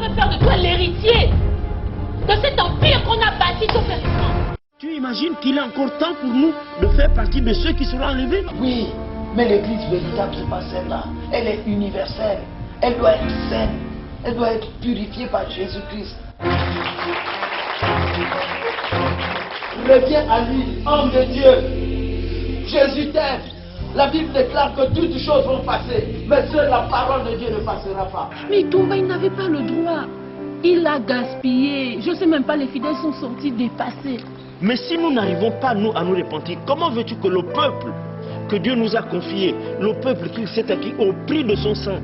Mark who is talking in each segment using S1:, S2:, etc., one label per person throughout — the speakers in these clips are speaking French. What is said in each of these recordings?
S1: veut faire de toi l'héritier de cet empire qu'on a bâti tout périssant.
S2: Tu imagines qu'il est encore temps pour nous de faire partie de ceux qui seront enlevés?
S3: Oui, mais l'église véritable, c'est pas celle-là. Elle est universelle. Elle doit être saine. Elle doit être purifiée par Jésus-Christ. Reviens à lui, homme de Dieu. Jésus t'aime. La Bible déclare que toutes choses vont passer, mais seule la parole de Dieu ne passera pas.
S1: Mais Toumba, il n'avait pas le droit. Il a gaspillé. Je ne sais même pas, les fidèles sont sortis dépassés.
S2: Mais si nous n'arrivons pas, nous, à nous repentir, comment veux-tu que le peuple que Dieu nous a confié, le peuple qu'il s'est acquis au prix de son sang,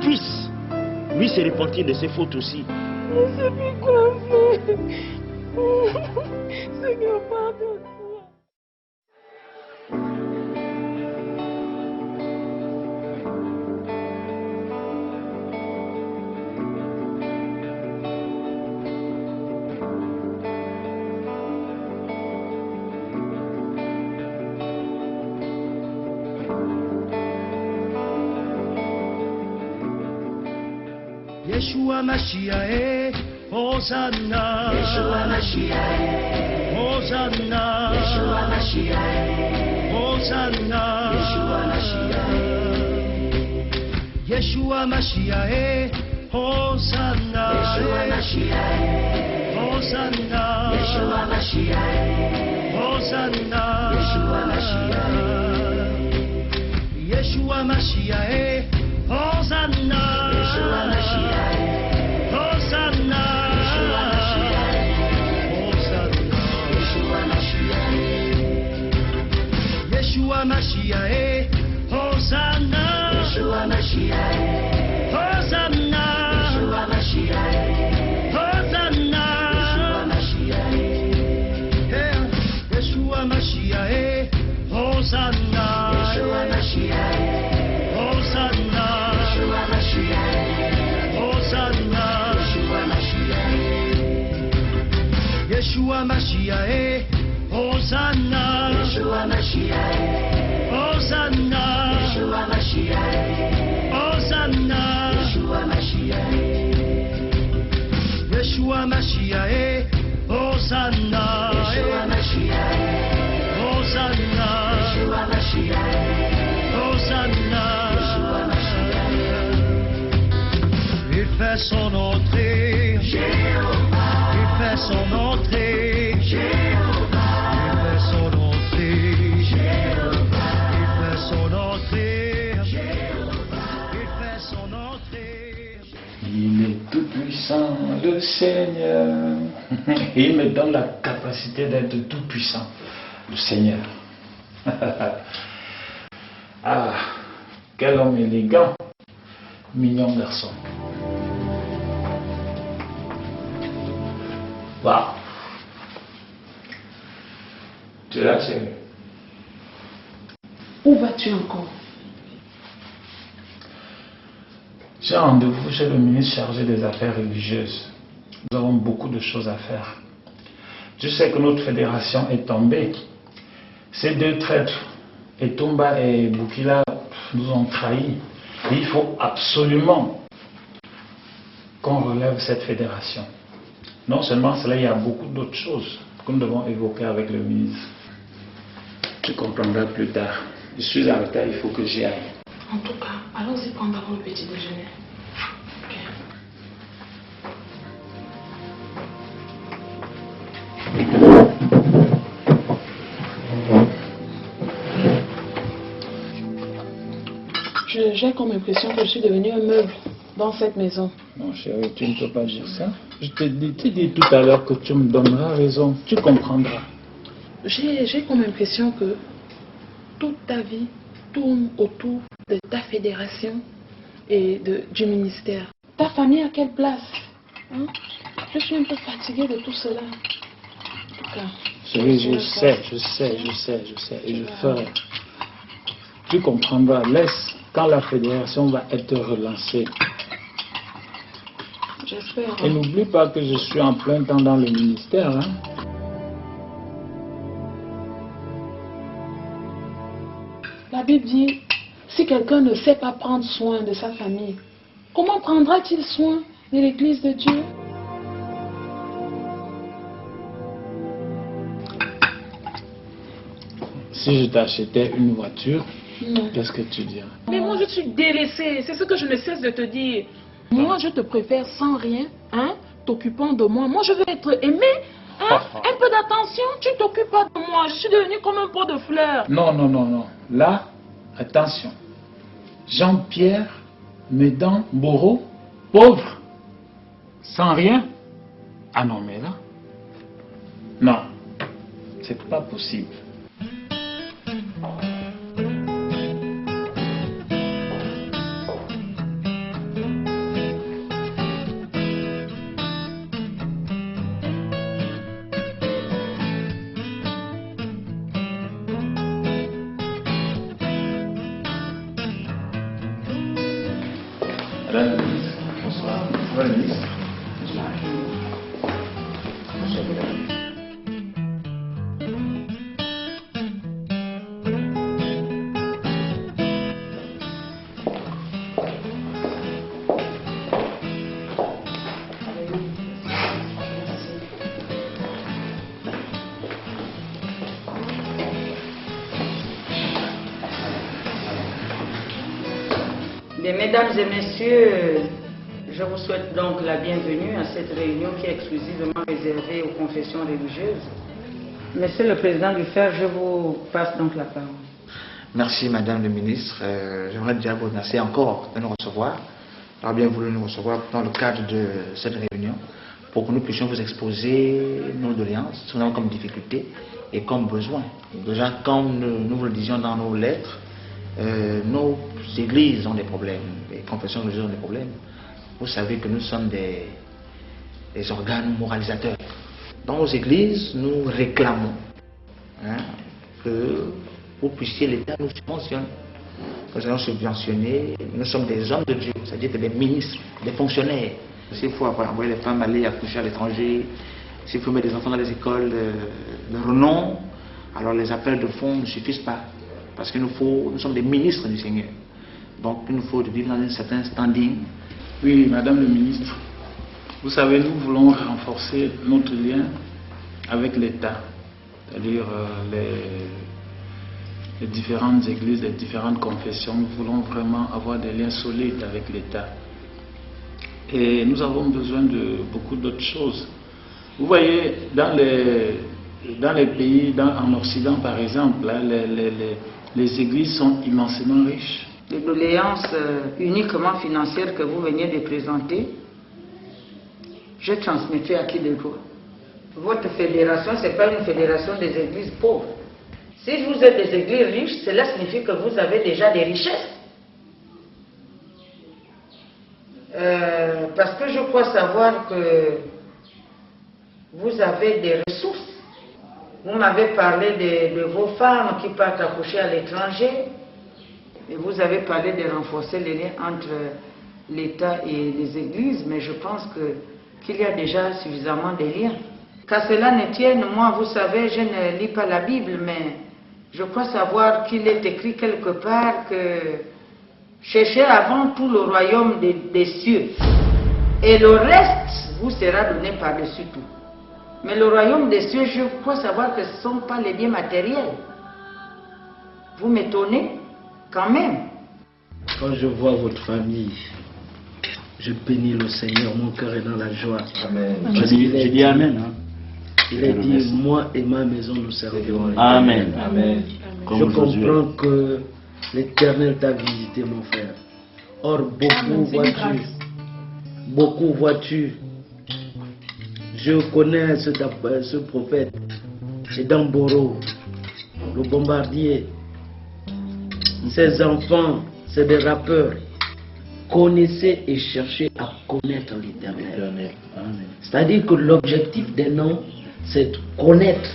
S2: puisse, lui, se repentir de ses fautes aussi?
S1: Je sais plus quoi faire. Seigneur, pardonne-moi.
S4: Yeshua Mashiach, Hosanna. Yeshua Mashiach, Hosanna. Yeshua Mashiach, Hosanna. Yeshua Mashiach, Yeshua Mashiach, Hosanna. Yeshua Mashiach, Hosanna. Yeshua Mashiach, Hosanna. Yeshua Mashiach, Yeshua Mashiach, Hosanna. Yeshua Mashiach, Hosanna. Yeshua Mashiach, Yeshua Mashiach, Hosanna. Yeshua Mashiach, Hosanna. Yeshua Mashiach, Hosanna. Yeshua Mashiach, Hosanna. Yeshua Mashiach, Hosanna. Yeshua Mashiach, Hosanna. Yeshua Mashiach, Hosanna. Yeshua Mashiach, Hosanna. Yeshua Mashiach, Hosanna. Yeshua Mashiach, Yeshua Mashiach, Hosanna. Yeshua Mashiach, Hosanna. Yeshua Mashiach, Hosanna. Yeshua Mashiach, il fait son entrée, Jéhovah. Il fait son entrée, Jéhovah. Il fait son entrée, Jéhovah. Il fait son entrée, Jéhovah. Il fait son entrée.
S5: Il est tout puissant, le Seigneur. Et il me donne la capacité d'être tout puissant, le Seigneur. Ah, quel homme élégant, mignon garçon. Waouh. Tu es là, chérie?
S1: Où vas-tu encore?
S5: J'ai rendez-vous chez le ministre chargé des affaires religieuses. Nous avons beaucoup de choses à faire. Je sais que notre fédération est tombée. Ces deux traîtres, Etumba et Bukila, nous ont trahis. Et il faut absolument qu'on relève cette fédération. Non seulement cela, il y a beaucoup d'autres choses que nous devons évoquer avec le ministre. Tu comprendras plus tard. Je suis en retard, il faut que j'y aille.
S1: En tout cas, allons-y prendre avant le petit déjeuner. Ok. J'ai comme impression que je suis devenue un meuble dans cette maison.
S5: Non chérie, tu ne peux pas dire ça. Je t'ai dit tout à l'heure que tu me donneras raison. Tu comprendras.
S1: J'ai comme impression que toute ta vie tourne autour de ta fédération et du ministère. Ta famille à quelle place, hein? Je suis un peu fatiguée de tout cela. En tout cas,
S5: chérie, je sais. Et je ferai. Tu comprendras. Laisse quand la fédération va être relancée.
S1: J'espère.
S5: Et n'oublie pas que je suis en plein temps dans le ministère. Hein?
S1: La Bible dit, si quelqu'un ne sait pas prendre soin de sa famille, comment prendra-t-il soin de l'église de Dieu.
S5: Si je t'achetais une voiture,
S1: Non.
S5: qu'est-ce que tu dirais?
S1: Mais moi, je suis délaissée. C'est ce que je ne cesse de te dire. Moi, je te préfère sans rien, hein, t'occupant de moi. Moi, je veux être aimée. Hein? Un peu d'attention, tu t'occupes pas de moi. Je suis devenue comme un pot de fleurs.
S5: Non, non, non, non. Là, attention. Jean-Pierre, Médan, Boro, pauvre, sans rien. Ah non, mais là, non, c'est pas possible. Madame la ministre, bonsoir. Madame la ministre. Bonsoir, madame.
S6: Bien, mesdames et messieurs, je vous souhaite donc la bienvenue à cette réunion qui est exclusivement réservée aux confessions religieuses. Monsieur le Président du FER, je vous passe donc la parole.
S7: Merci Madame le Ministre. J'aimerais déjà vous remercier encore de nous recevoir. Alors bien voulu nous recevoir dans le cadre de cette réunion pour que nous puissions vous exposer nos doléances, ce que nous avons comme difficultés et comme besoins. Déjà, comme nous vous le disions dans nos lettres, nos églises ont des problèmes, les confessions religieuses ont des problèmes. Vous savez que nous sommes des organes moralisateurs. Dans nos églises, nous réclamons que vous puissiez, l'État nous subventionne. Nous allons subventionner, nous sommes des hommes de Dieu, c'est-à-dire des ministres, des fonctionnaires. S'il faut envoyer les femmes aller accoucher à l'étranger, s'il faut mettre des enfants dans les écoles de renom, alors les appels de fonds ne suffisent pas. Parce qu'il nous faut, nous sommes des ministres du Seigneur. Donc il nous faut vivre dans un certain standing.
S5: Oui, Madame le Ministre, vous savez, nous voulons renforcer notre lien avec l'État, c'est-à-dire les différentes églises, les différentes confessions. Nous voulons vraiment avoir des liens solides avec l'État. Et nous avons besoin de beaucoup d'autres choses. Vous voyez, dans les pays, en Occident par exemple, hein, les églises sont immensément riches.
S6: Les doléances uniquement financières que vous veniez de présenter, je transmettrai à qui de droit. Votre fédération, ce n'est pas une fédération des églises pauvres. Si vous êtes des églises riches, cela signifie que vous avez déjà des richesses. Parce que je crois savoir que vous avez des ressources. Vous m'avez parlé de vos femmes qui partent accoucher à l'étranger. Et vous avez parlé de renforcer les liens entre l'État et les églises, mais je pense qu'il y a déjà suffisamment de liens. Qu'à cela ne tienne, moi, vous savez, je ne lis pas la Bible, mais je crois savoir qu'il est écrit quelque part que cherchez avant tout le royaume des cieux, et le reste vous sera donné par-dessus tout. Mais le royaume des cieux, je crois savoir que ce ne sont pas les biens matériels. Vous m'étonnez quand même.
S3: Quand je vois votre famille, je bénis le Seigneur, mon cœur est dans la joie.
S2: Amen. Je dis Amen. Hein.
S3: Il a dit, moi et ma maison nous servirons.
S2: Amen.
S1: Amen.
S3: Je comprends que l'Éternel t'a visité, mon frère. Or, beaucoup vois-tu. Je connais ce prophète. C'est Damboro, le bombardier. Ses enfants, c'est des rappeurs. Connaissez et cherchez à connaître l'Éternel. C'est-à-dire que l'objectif d'un homme, c'est de connaître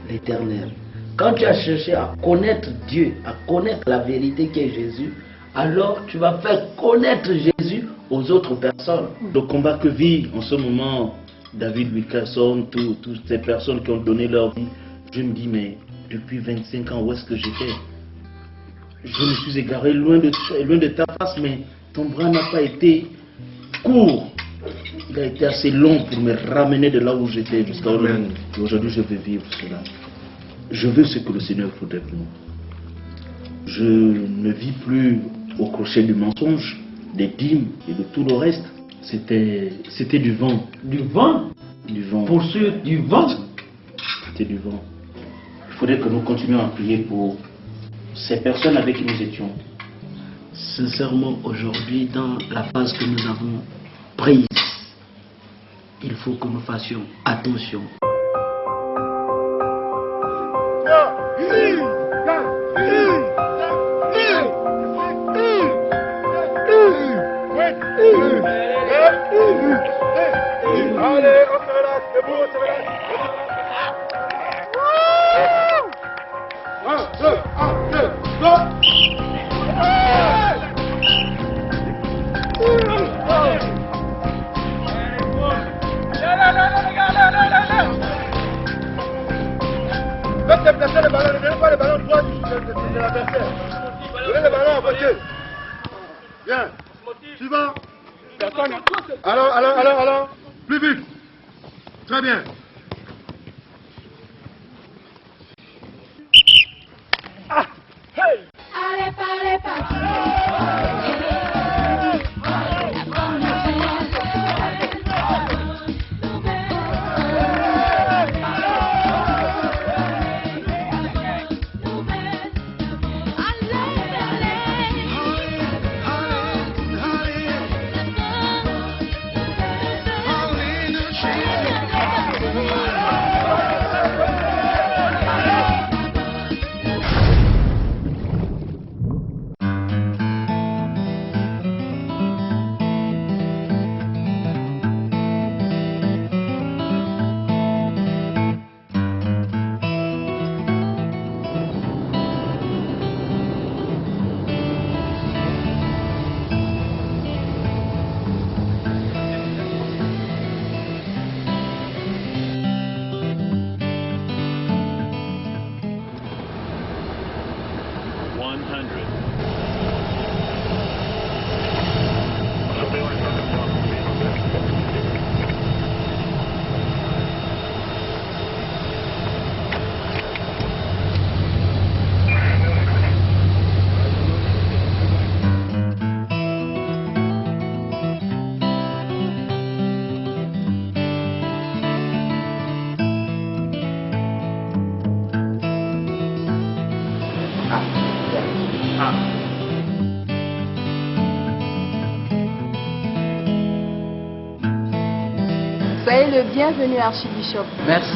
S3: l'Éternel. Quand tu as cherché à connaître Dieu, à connaître la vérité qui est Jésus, alors tu vas faire connaître Jésus aux autres personnes.
S2: Le combat que vit en ce moment David Wilkerson, toutes ces personnes qui ont donné leur vie, je me dis, mais depuis 25 ans, où est-ce que j'étais? Je me suis égaré loin de ta face, mais ton bras n'a pas été court
S3: Il a été assez long pour me ramener de là où j'étais jusqu'à aujourd'hui. Et aujourd'hui, je veux vivre cela. Je veux ce que le Seigneur voudrait pour moi. Je ne vis plus au crochet du mensonge, des dîmes et de tout le reste. C'était du vent.
S5: Du vent?
S3: Du vent.
S5: Pour ceux du vent?
S3: C'était du vent. Il faudrait que nous continuions à prier pour ces personnes avec qui nous étions. Sincèrement, aujourd'hui, dans la phase que nous avons prise, il faut que nous fassions attention.
S8: Faites déplacer le ballon, ne donnez pas le ballon droit de l'adversaire. Donnez le ballon à côté. Bien. Suivant. Alors. Plus vite. Très bien.
S9: Soyez le bienvenu, archibishop.
S3: Merci.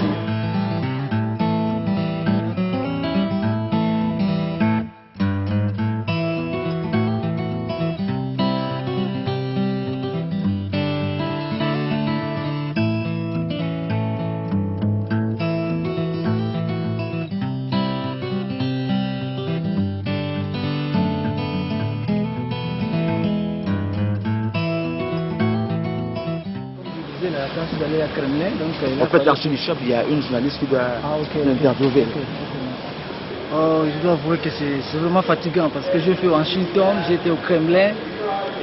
S7: En fait, l'archibishop, il y a une journaliste qui doit l'interviewer.
S10: Oh, je dois avouer que c'est vraiment fatigant parce que je fais Washington, j'étais au Kremlin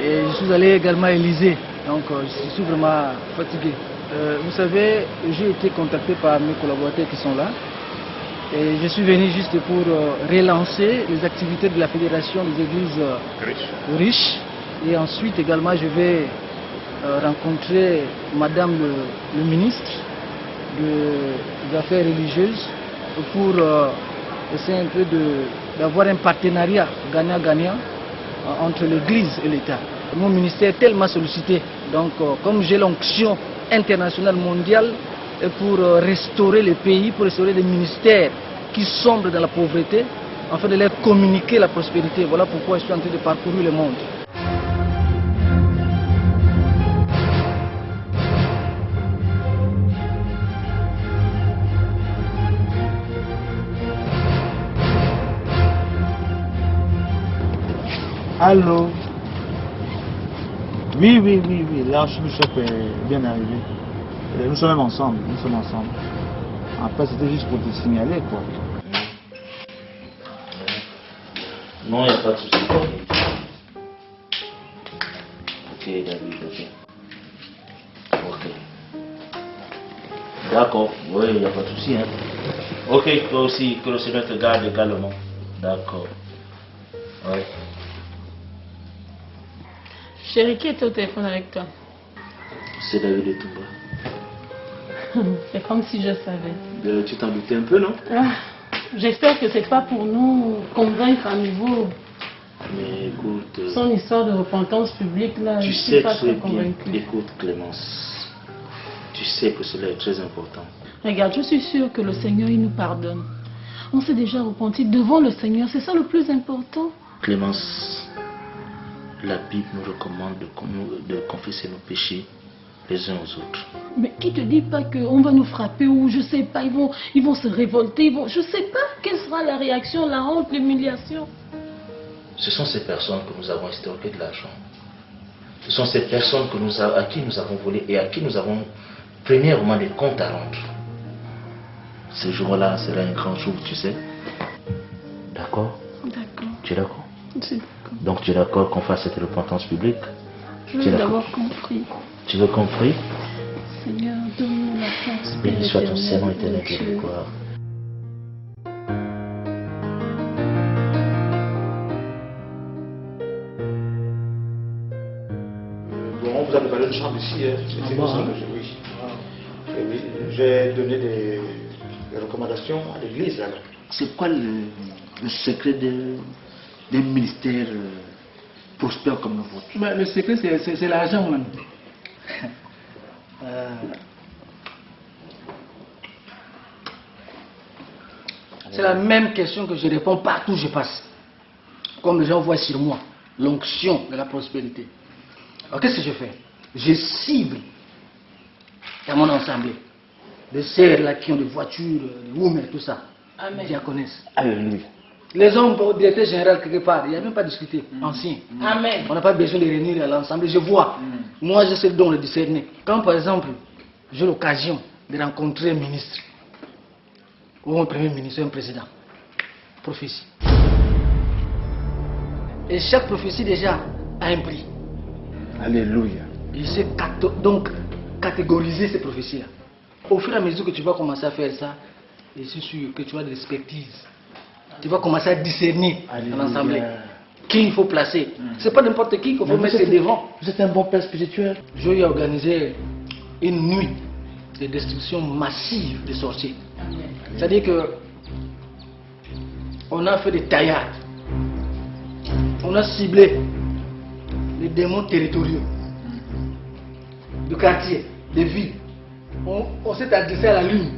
S10: et je suis allé également à l'Élysée. Donc je suis vraiment fatigué. Vous savez, j'ai été contacté par mes collaborateurs qui sont là et je suis venu juste pour relancer les activités de la Fédération des Églises riches. Et ensuite également je vais rencontrer Madame le ministre des Affaires religieuses pour essayer un peu d'avoir un partenariat gagnant-gagnant entre l'Église et l'État. Mon ministère est tellement sollicité, donc comme j'ai l'onction internationale mondiale pour restaurer les pays, pour restaurer les ministères qui sombrent dans la pauvreté, afin de leur communiquer la prospérité. Voilà pourquoi je suis en train de parcourir le monde.
S7: Allô? Oui, l'archibishop est bien arrivé. Nous sommes même ensemble, Après, c'était juste pour te signaler, quoi.
S3: Non, il n'y a pas de souci. Ok, David, ok.
S2: D'accord, oui, il n'y a pas de souci. Hein. Ok, toi aussi, que le Seigneur te garde également. D'accord. Oui.
S1: Chérie, qui est au téléphone avec toi?
S2: C'est David de Touba.
S1: C'est comme si je savais.
S2: Tu t'en doutais un peu, non?
S1: J'espère que c'est pas pour nous convaincre à nouveau.
S2: Mais écoute...
S1: Son histoire de repentance publique, là,
S2: tu
S1: je
S2: sais
S1: suis pas
S2: que
S1: très
S2: c'est bien.
S1: convaincue.
S2: Écoute, Clémence. Tu sais que cela est très important.
S1: Regarde, je suis sûre que le Seigneur, il nous pardonne. On s'est déjà repenti devant le Seigneur, c'est ça le plus important.
S2: Clémence, la Bible nous recommande de confesser nos péchés les uns aux autres.
S1: Mais qui te dit pas qu'on va nous frapper ou je sais pas, ils vont se révolter, je sais pas quelle sera la réaction, la honte, l'humiliation.
S2: Ce sont ces personnes que nous avons extorqué de l'argent. Ce sont ces personnes à qui nous avons volé et à qui nous avons premièrement des comptes à rendre. Ce jour-là sera un grand jour, tu sais. D'accord?
S1: D'accord.
S2: Tu es d'accord?
S1: Je suis d'accord.
S2: Donc tu es d'accord qu'on fasse cette repentance publique?
S1: Je veux d'abord compris.
S2: Tu veux qu'on prie?
S1: Seigneur, donne-nous la force.
S2: Béni soit ton Seigneur éternel de gloire.
S7: Bon, on vous a préparé une chambre ici, hein. C'est une chambre, oui. Oui, j'ai donné des recommandations à l'église là.
S3: C'est quoi le secret d'un ministère prospère comme le vôtre?
S10: Ben, le secret, c'est l'argent, même. C'est la même question que je réponds partout où je passe. Comme les gens voient sur moi, l'onction de la prospérité. Alors qu'est-ce que je fais? Je cible dans mon assemblée des sœurs là qui ont des voitures, des women, tout ça.
S1: Amen.
S10: Diaconesses.
S3: Alléluia.
S10: Les hommes au directeur général quelque part, il n'y a même pas discuté. Ancien.
S1: Amen.
S10: On n'a pas besoin de réunir à l'ensemble. Je vois. Moi, je sais donc le discerner. Quand par exemple, j'ai l'occasion de rencontrer un ministre, ou un premier ministre, ou un président, prophétie. Et chaque prophétie déjà a un prix.
S3: Alléluia.
S10: Il sait donc catégoriser ces prophéties-là. Au fur et à mesure que tu vas commencer à faire ça, je suis sûr que tu as de l'expertise. Tu vas commencer à discerner dans l'assemblée qui il faut placer. C'est pas n'importe qui qu'il faut mettre devant.
S3: Vous êtes un bon père spirituel.
S10: Je vais organiser une nuit de destruction massive des sorciers. C'est-à-dire que on a fait des taillades. On a ciblé les démons territoriaux du quartier, des villes. On s'est adressé à la lune.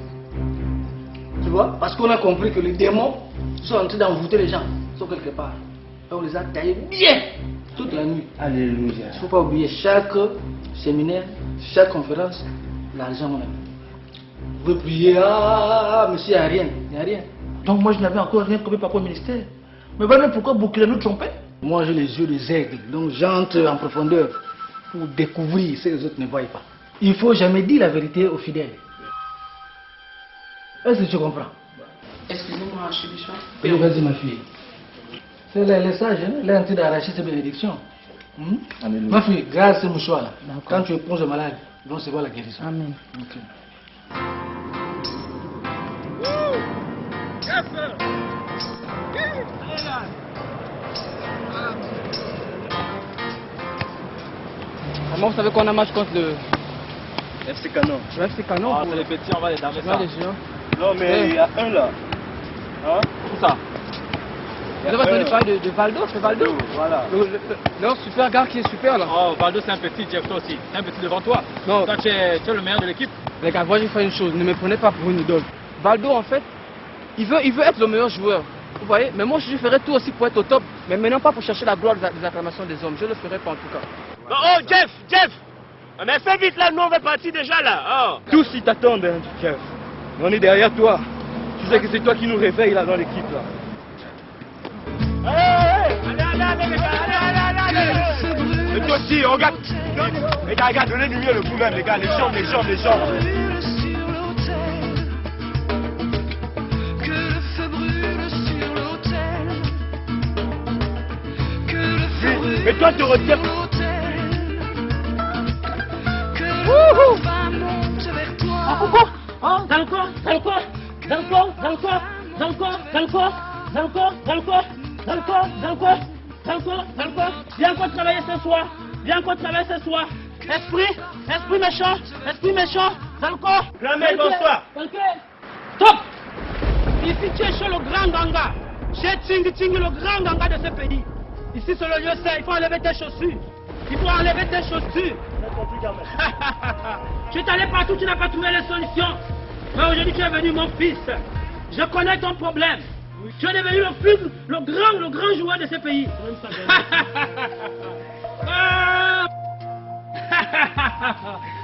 S10: Tu vois? Parce qu'on a compris que les démons sont en train d'envoûter les gens. Ils sont quelque part. Et on les a taillés bien toute la nuit.
S3: Alléluia.
S10: Il ne faut pas oublier chaque séminaire, chaque conférence, l'argent on a. Vous pouvez prier, monsieur, il n'y a rien. Il n'y a rien.
S3: Donc moi je n'avais encore rien commis par rapport au ministère. Mais voilà pourquoi boucler nous tromper?
S10: Moi j'ai les yeux des aigles. Donc j'entre en profondeur pour découvrir ce que les autres ne voient pas. Il ne faut jamais dire la vérité aux fidèles. Est-ce que tu comprends?
S1: Excusez-moi, archibishop.
S10: Oui, vas-y ma fille. C'est les sages, hein? Elle est en train d'arracher ses bénédictions. Ma fille, garde ce mouchoir là. Quand tu épouses le malade, ils vont recevoir la guérison.
S1: Amen.
S10: Okay.
S11: Maman, vous savez qu'on a match contre le
S8: FC Canon.
S11: Le FC Canon.
S8: Ah, c'est les petits, on va les damer ça.
S11: Les géants.
S8: Non, mais il y a un là. Hein?
S11: Tout ça. Vous avez entendu parler de Valdo, c'est Valdo.
S8: Voilà.
S11: Le super gars qui est super là.
S12: Oh, Valdo c'est un petit, Jeff, toi aussi. C'est un petit devant toi.
S11: Non.
S12: Toi, tu es le meilleur de l'équipe.
S11: Les gars, moi je vais faire une chose, ne me prenez pas pour une idole. Valdo en fait, il veut être le meilleur joueur. Vous voyez? Mais moi je ferai tout aussi pour être au top. Mais maintenant pas pour chercher la gloire des acclamations des hommes. Je le ferai pas en tout cas.
S2: Oh, Jeff! Mais fais vite là, nous on va partir déjà là. Oh.
S8: Tous ils t'attendent, hein, Jeff. On est derrière toi. Tu sais que c'est toi qui nous réveille là dans l'équipe là.
S2: Allez. Et toi aussi, regarde. Regarde, donnez du mieux le coup même, les gars. Les jambes. Mais toi, te retiens.
S1: Pourquoi?
S2: Viens encore travailler ce soir. Viens encore travailler ce soir. Esprit méchant. Zalko. Grand-mère, bonsoir. Stop. Ici, tu es chez le grand ganga. Chez Ting, le grand ganga de ce pays. Ici, c'est le lieu saint. Il faut enlever tes chaussures. Tu es allé partout, tu n'as pas trouvé les solutions. Mais aujourd'hui, tu es venu, mon fils. Je connais ton problème. Tu es devenu le grand joueur de ce pays.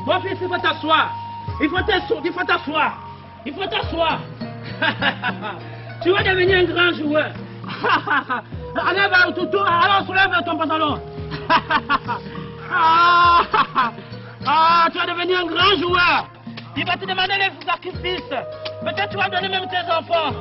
S2: Mon fils, il faut t'asseoir. Tu vas devenir un grand joueur. Allez, va, Toutou, alors soulève ton pantalon. Tu vas devenir un grand joueur. Il va te demander les sacrifices. Peut-être tu vas donner même tes enfants.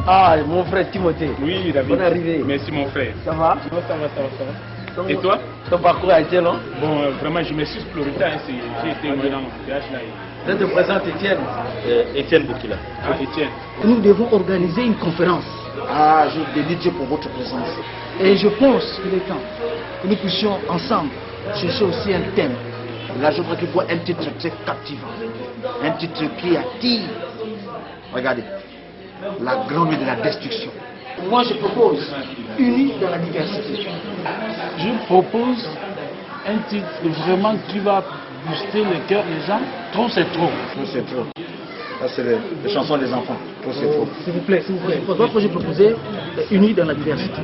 S3: Ah, mon frère Timothée.
S12: Oui, David.
S3: Bonne arrivée.
S12: Merci, mon frère.
S3: Ça va?
S12: Ça va. Et toi?
S3: Ton parcours a été long?
S12: Bon, vraiment, je m'excuse pour le retard. J'ai été dans mon voyage là.
S3: Je te présente Étienne.
S2: Étienne Boukila.
S12: Ah, Étienne.
S10: Nous devons organiser une conférence.
S7: Ah, je bénis Dieu pour votre présence.
S10: Et je pense qu'il est temps que nous puissions ensemble chercher aussi un thème.
S7: Là, je voudrais qu'il voit un titre très captivant. Un titre qui attire. Regardez. La grande nuit de la destruction.
S10: Moi, je propose unis dans la diversité.
S5: Je propose un titre vraiment qui va booster le cœur des gens. Trop, c'est trop.
S7: Trop, c'est trop. Ça, c'est les chansons des enfants. Trop, c'est trop.
S10: S'il vous plaît. Votre projet proposé, unis dans la diversité.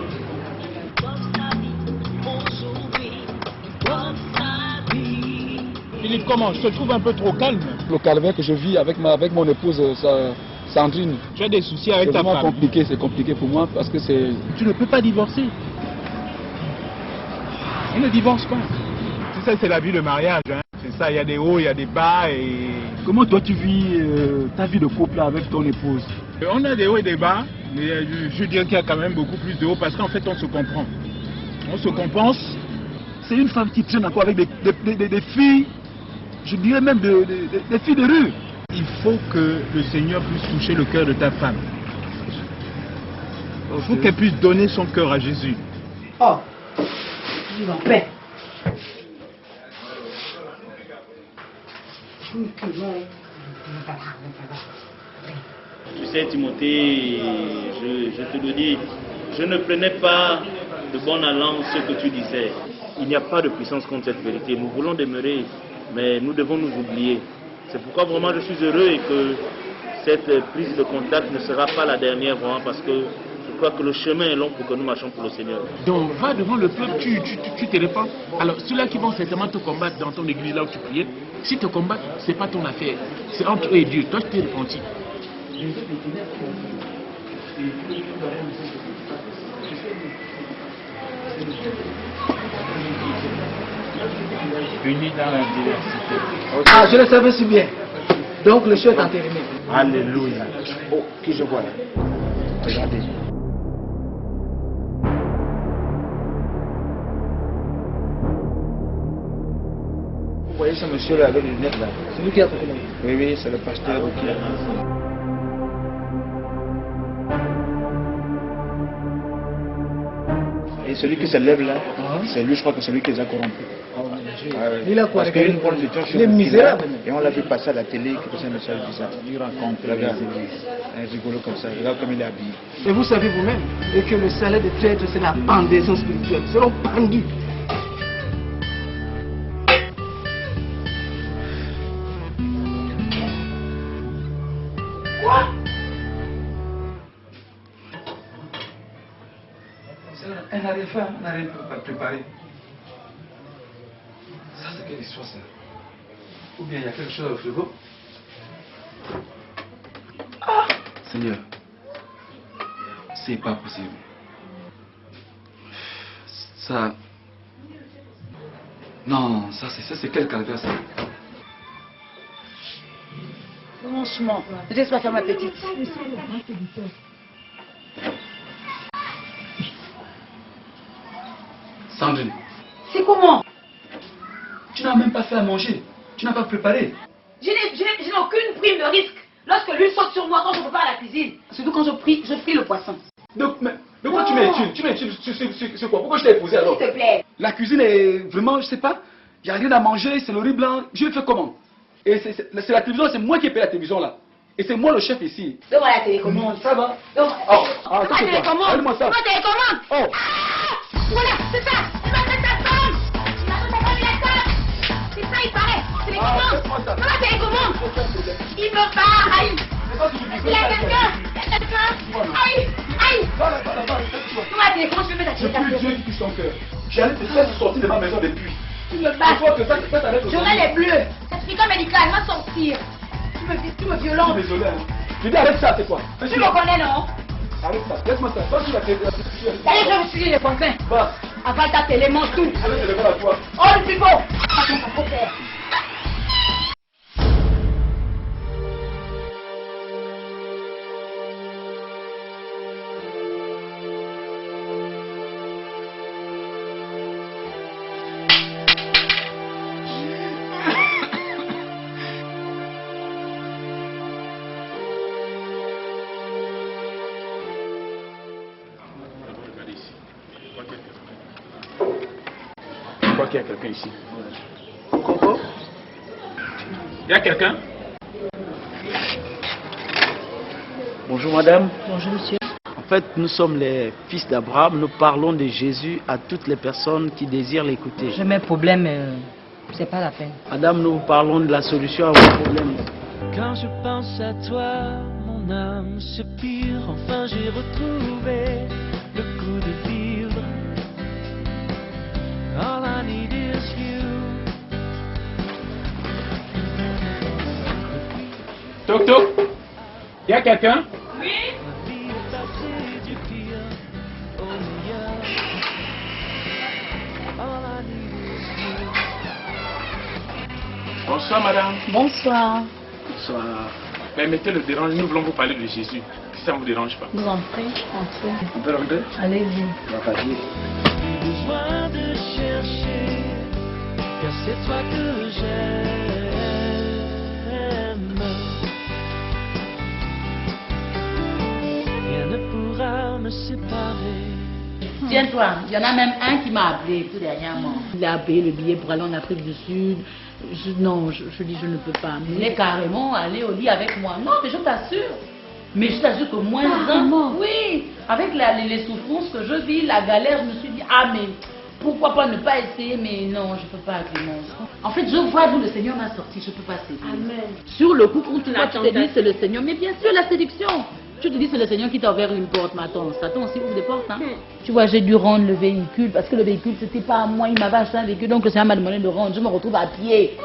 S12: Philippe, comment? Je te trouve un peu trop calme.
S13: Le calvaire que je vis avec mon épouse, Sandrine.
S12: Tu as des soucis avec ta femme?
S13: C'est compliqué pour moi parce que c'est...
S12: Tu ne peux pas divorcer. On ne divorce pas. Tu sais, c'est la vie de mariage. Hein. C'est ça, il y a des hauts, il y a des bas. Et...
S13: Comment toi tu vis ta vie de couple avec ton épouse?
S12: On a des hauts et des bas, mais je dirais qu'il y a quand même beaucoup plus de hauts parce qu'en fait, on se comprend. On se compense.
S13: C'est une femme qui traîne encore avec des filles, je dirais même des filles de rue.
S12: Il faut que le Seigneur puisse toucher le cœur de ta femme. Il faut qu'elle puisse donner son cœur à Jésus.
S10: Oh, vive en paix.
S2: Tu sais, Timothée, je te le dis, je ne prenais pas de bonne allant ce que tu disais. Il n'y a pas de puissance contre cette vérité. Nous voulons demeurer, mais nous devons nous oublier. C'est pourquoi vraiment je suis heureux et que cette prise de contact ne sera pas la dernière vraiment parce que je crois que le chemin est long pour que nous marchions pour le Seigneur.
S5: Donc va devant le peuple, tu te répands. Alors ceux-là qui vont certainement te combattre dans ton église là où tu priais, si te combattent, c'est pas ton affaire. C'est entre eux et Dieu. Toi tu t'es repenti.
S12: Unis dans la diversité.
S10: Ah, je le savais si bien. Donc le show est entériné.
S7: Alléluia. Oh, qui je vois là? Regardez. Vous voyez ce monsieur là avec les lunettes là?
S10: C'est lui qui a fait.
S7: Oui, c'est le pasteur qui a. Et celui qui se lève là, c'est lui, je crois que c'est lui qui les a corrompus.
S10: Il a quoi?
S7: Parce qu'une fois,
S10: il est misérable.
S7: Et on l'a vu passer à la télé, qui faisait un message bizarre. Il raconte, regarde, un rigolo comme ça, regarde comme il est habillé.
S10: Et vous savez vous-même que le salaire des traîtres, c'est la pendaison spirituelle. Ils seront pendus. Quoi?
S13: Elle n'arrive pas, on n'a rien préparé. Ça, c'est quelle histoire ça? Ou bien il y a quelque chose au frigo? Ah! Seigneur, c'est pas possible. Ça... Non, ça c'est quel calvaire ça?
S6: Franchement, ne te laisse pas faire ma petite.
S10: Sandrine,
S6: C'est comment?
S10: tu n'as même pas fait à manger. Tu n'as pas préparé.
S6: Je n'ai aucune prime de risque. Lorsque l'huile saute sur moi quand je prépare la cuisine. Surtout quand je fris le poisson.
S10: Donc, mais pourquoi tu m'insultes? Tu m'insultes sur quoi? Pourquoi je t'ai épousé alors?
S6: S'il te plaît.
S10: La cuisine est vraiment, je sais pas, il n'y a rien à manger, c'est l'horrible blanc. Je vais faire comment? Et c'est la télévision, c'est moi qui ai payé la télévision là. Et c'est moi le chef ici.
S6: Donne-moi la télécommande.
S10: Ça va?
S6: Donne-moi la télécommande.
S10: Donne-moi ça.
S6: Donne-moi la télécommande.
S10: Oh.
S6: Ah, voilà, c'est ça. Il m'a fait ta femme. Il m'a fait ta femme, il est ça. C'est ça, il paraît. Télécommande. Donne-moi la télécommande. Il me bat. Aïe. Il y a quelqu'un. Aïe. Aïe. Donne-moi la télécommande, je vais mettre la
S10: Je prie
S6: télécommande.
S10: Dieu qui touche ton cœur. J'allais te faire sortir de ma maison depuis.
S6: Tu me bats.
S10: Je crois que ça t'arrête aujourd'hui.
S6: J'aurai les bleus. Certificat médical, va sortir. Tu me violentes.
S10: Je suis désolé. Hein. Je dis arrête ça, c'est quoi?
S6: Tu me connais, non?
S10: Arrête ça, laisse-moi ça. Va sur la télé.
S6: Allez, je vais me suivre les copains.
S10: Va.
S6: Avale ta télé, mange tout.
S10: Allez, téléphone à toi.
S6: Oh, le plus beau. Attends, ça faut faire.
S12: Je crois qu'il y a quelqu'un ici. Coco? Il y a quelqu'un?
S3: Bonjour madame.
S9: Bonjour monsieur.
S3: En fait, nous sommes les fils d'Abraham. Nous parlons de Jésus à toutes les personnes qui désirent l'écouter.
S9: J'ai mes problèmes, c'est pas la peine.
S3: Madame, nous vous parlons de la solution à vos problèmes.
S14: Quand je pense à toi, mon âme soupire. Enfin j'ai retrouvé le goût de vivre. All I need is you.
S12: Toc toc. Il y a quelqu'un?
S14: Oui. Ma vie est passée du pire au meilleur. All I need is you.
S12: Bonsoir madame.
S9: Bonsoir.
S3: Bonsoir.
S12: Permettez le dérange, nous voulons vous parler de Jésus. Si ça ne vous dérange pas.
S9: Vous entrez, entrez.
S3: On peut rentrer?
S9: Allez-y.
S3: Vas-y.
S14: Besoin de chercher, car c'est toi que j'aime. Rien ne pourra me séparer.
S15: Tiens-toi, il y en a même un qui m'a appelé tout dernièrement. Il a payé le billet pour aller en Afrique du Sud. Non, je dis je ne peux pas. Il est carrément allé au lit avec moi. Non, mais je t'assure. Mais je t'assure que moi, oui, avec les souffrances que je vis, la galère, je me suis dit, ah mais pourquoi pas ne pas essayer, mais non, je ne peux pas, Clémence. En fait, je vois d'où le Seigneur m'a sorti, je ne peux pas céder.
S6: Amen.
S15: Sur le coup, quand tu te dis c'est le Seigneur, mais bien sûr, la séduction. Tu te dis c'est le Seigneur qui t'a ouvert une porte, mais attends, Satan aussi ouvre des portes. Hein. Tu vois, j'ai dû rendre le véhicule, parce que le véhicule, c'était pas à moi, il m'avait acheté un véhicule, donc le Seigneur m'a demandé de rendre, je me retrouve à pied.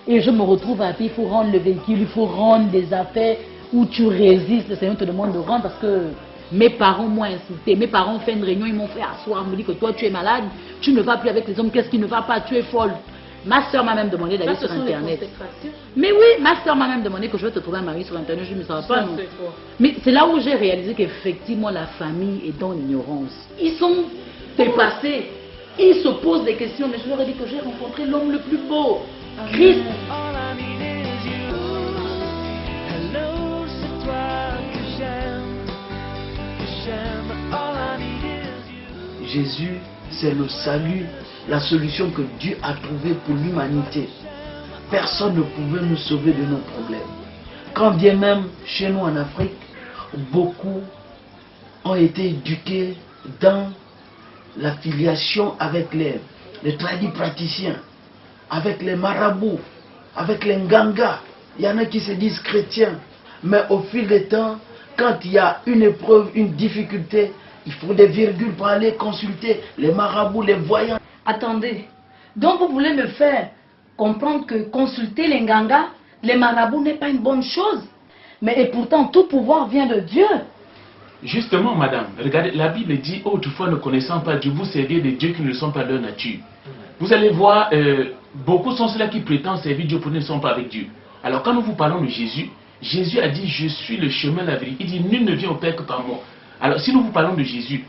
S15: Et je me retrouve à pied, il faut rendre le véhicule, il faut rendre des affaires où tu résistes, le Seigneur te demande de rendre parce que mes parents m'ont insulté, mes parents ont fait une réunion, ils m'ont fait asseoir, me dit que toi tu es malade, tu ne vas plus avec les hommes, qu'est-ce qui ne va pas, tu es folle. Ma soeur m'a même demandé d'aller sur internet. Mais oui, ma soeur m'a même demandé que je vais te trouver un mari sur internet, je ne me savais pas non. Mais c'est là où j'ai réalisé qu'effectivement la famille est dans l'ignorance. Ils sont dépassés, ils se posent des questions, mais je leur ai dit que j'ai rencontré l'homme le plus beau, Christ.
S14: All I need is you. Hello, c'est toi que j'aime. All I need is you.
S3: Jésus, c'est le salut, la solution que Dieu a trouvée pour l'humanité. Personne ne pouvait nous sauver de nos problèmes. Quand bien même chez nous en Afrique, beaucoup ont été éduqués dans la filiation avec les tradipraticiens, avec les marabouts, avec les ngangas. Il y en a qui se disent chrétiens. Mais au fil du temps, quand il y a une épreuve, une difficulté, il faut des virgules pour aller consulter les marabouts, les voyants.
S15: Attendez, donc vous voulez me faire comprendre que consulter les ngangas, les marabouts n'est pas une bonne chose. Mais et pourtant, tout pouvoir vient de Dieu.
S12: Justement, madame, regardez, la Bible dit, autrefois ne connaissant pas Dieu, vous serviez des dieux qui ne sont pas de leur nature. Vous allez voir, beaucoup sont ceux-là qui prétendent servir Dieu pour ne sont pas avec Dieu. Alors quand nous vous parlons de Jésus, Jésus a dit, je suis le chemin, la vérité. Il dit, nul ne vient au Père que par moi. Alors, si nous vous parlons de Jésus,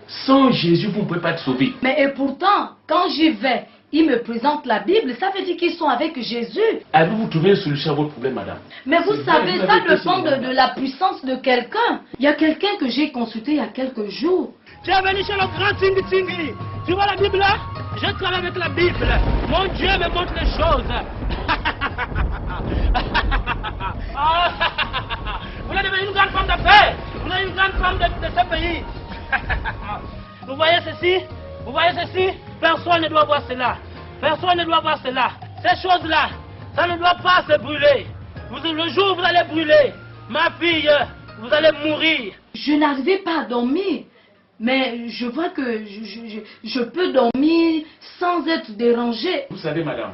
S12: sans Jésus, vous ne pouvez pas être sauvé.
S15: Mais et pourtant, quand j'y vais, ils me présentent la Bible, ça veut dire qu'ils sont avec Jésus.
S12: Avez-vous trouvé une solution à votre problème, madame?
S15: Mais vous savez, ça dépend de la puissance de quelqu'un. Il y a quelqu'un que j'ai consulté il y a quelques jours.
S16: Tu es venu chez le grand Tingi Tingi. Tu vois la Bible là? Je travaille avec la Bible. Mon Dieu me montre les choses. Vous êtes devenue une grande femme d'affaires. Vous êtes une grande femme de ce pays. Vous voyez ceci? Vous voyez ceci? Personne ne doit voir cela. Personne ne doit voir cela. Ces choses-là, ça ne doit pas se brûler. Le jour où vous allez brûler, ma fille, vous allez mourir.
S15: Je n'arrivais pas à dormir. Mais je vois que je peux dormir sans être dérangé.
S12: Vous savez, madame,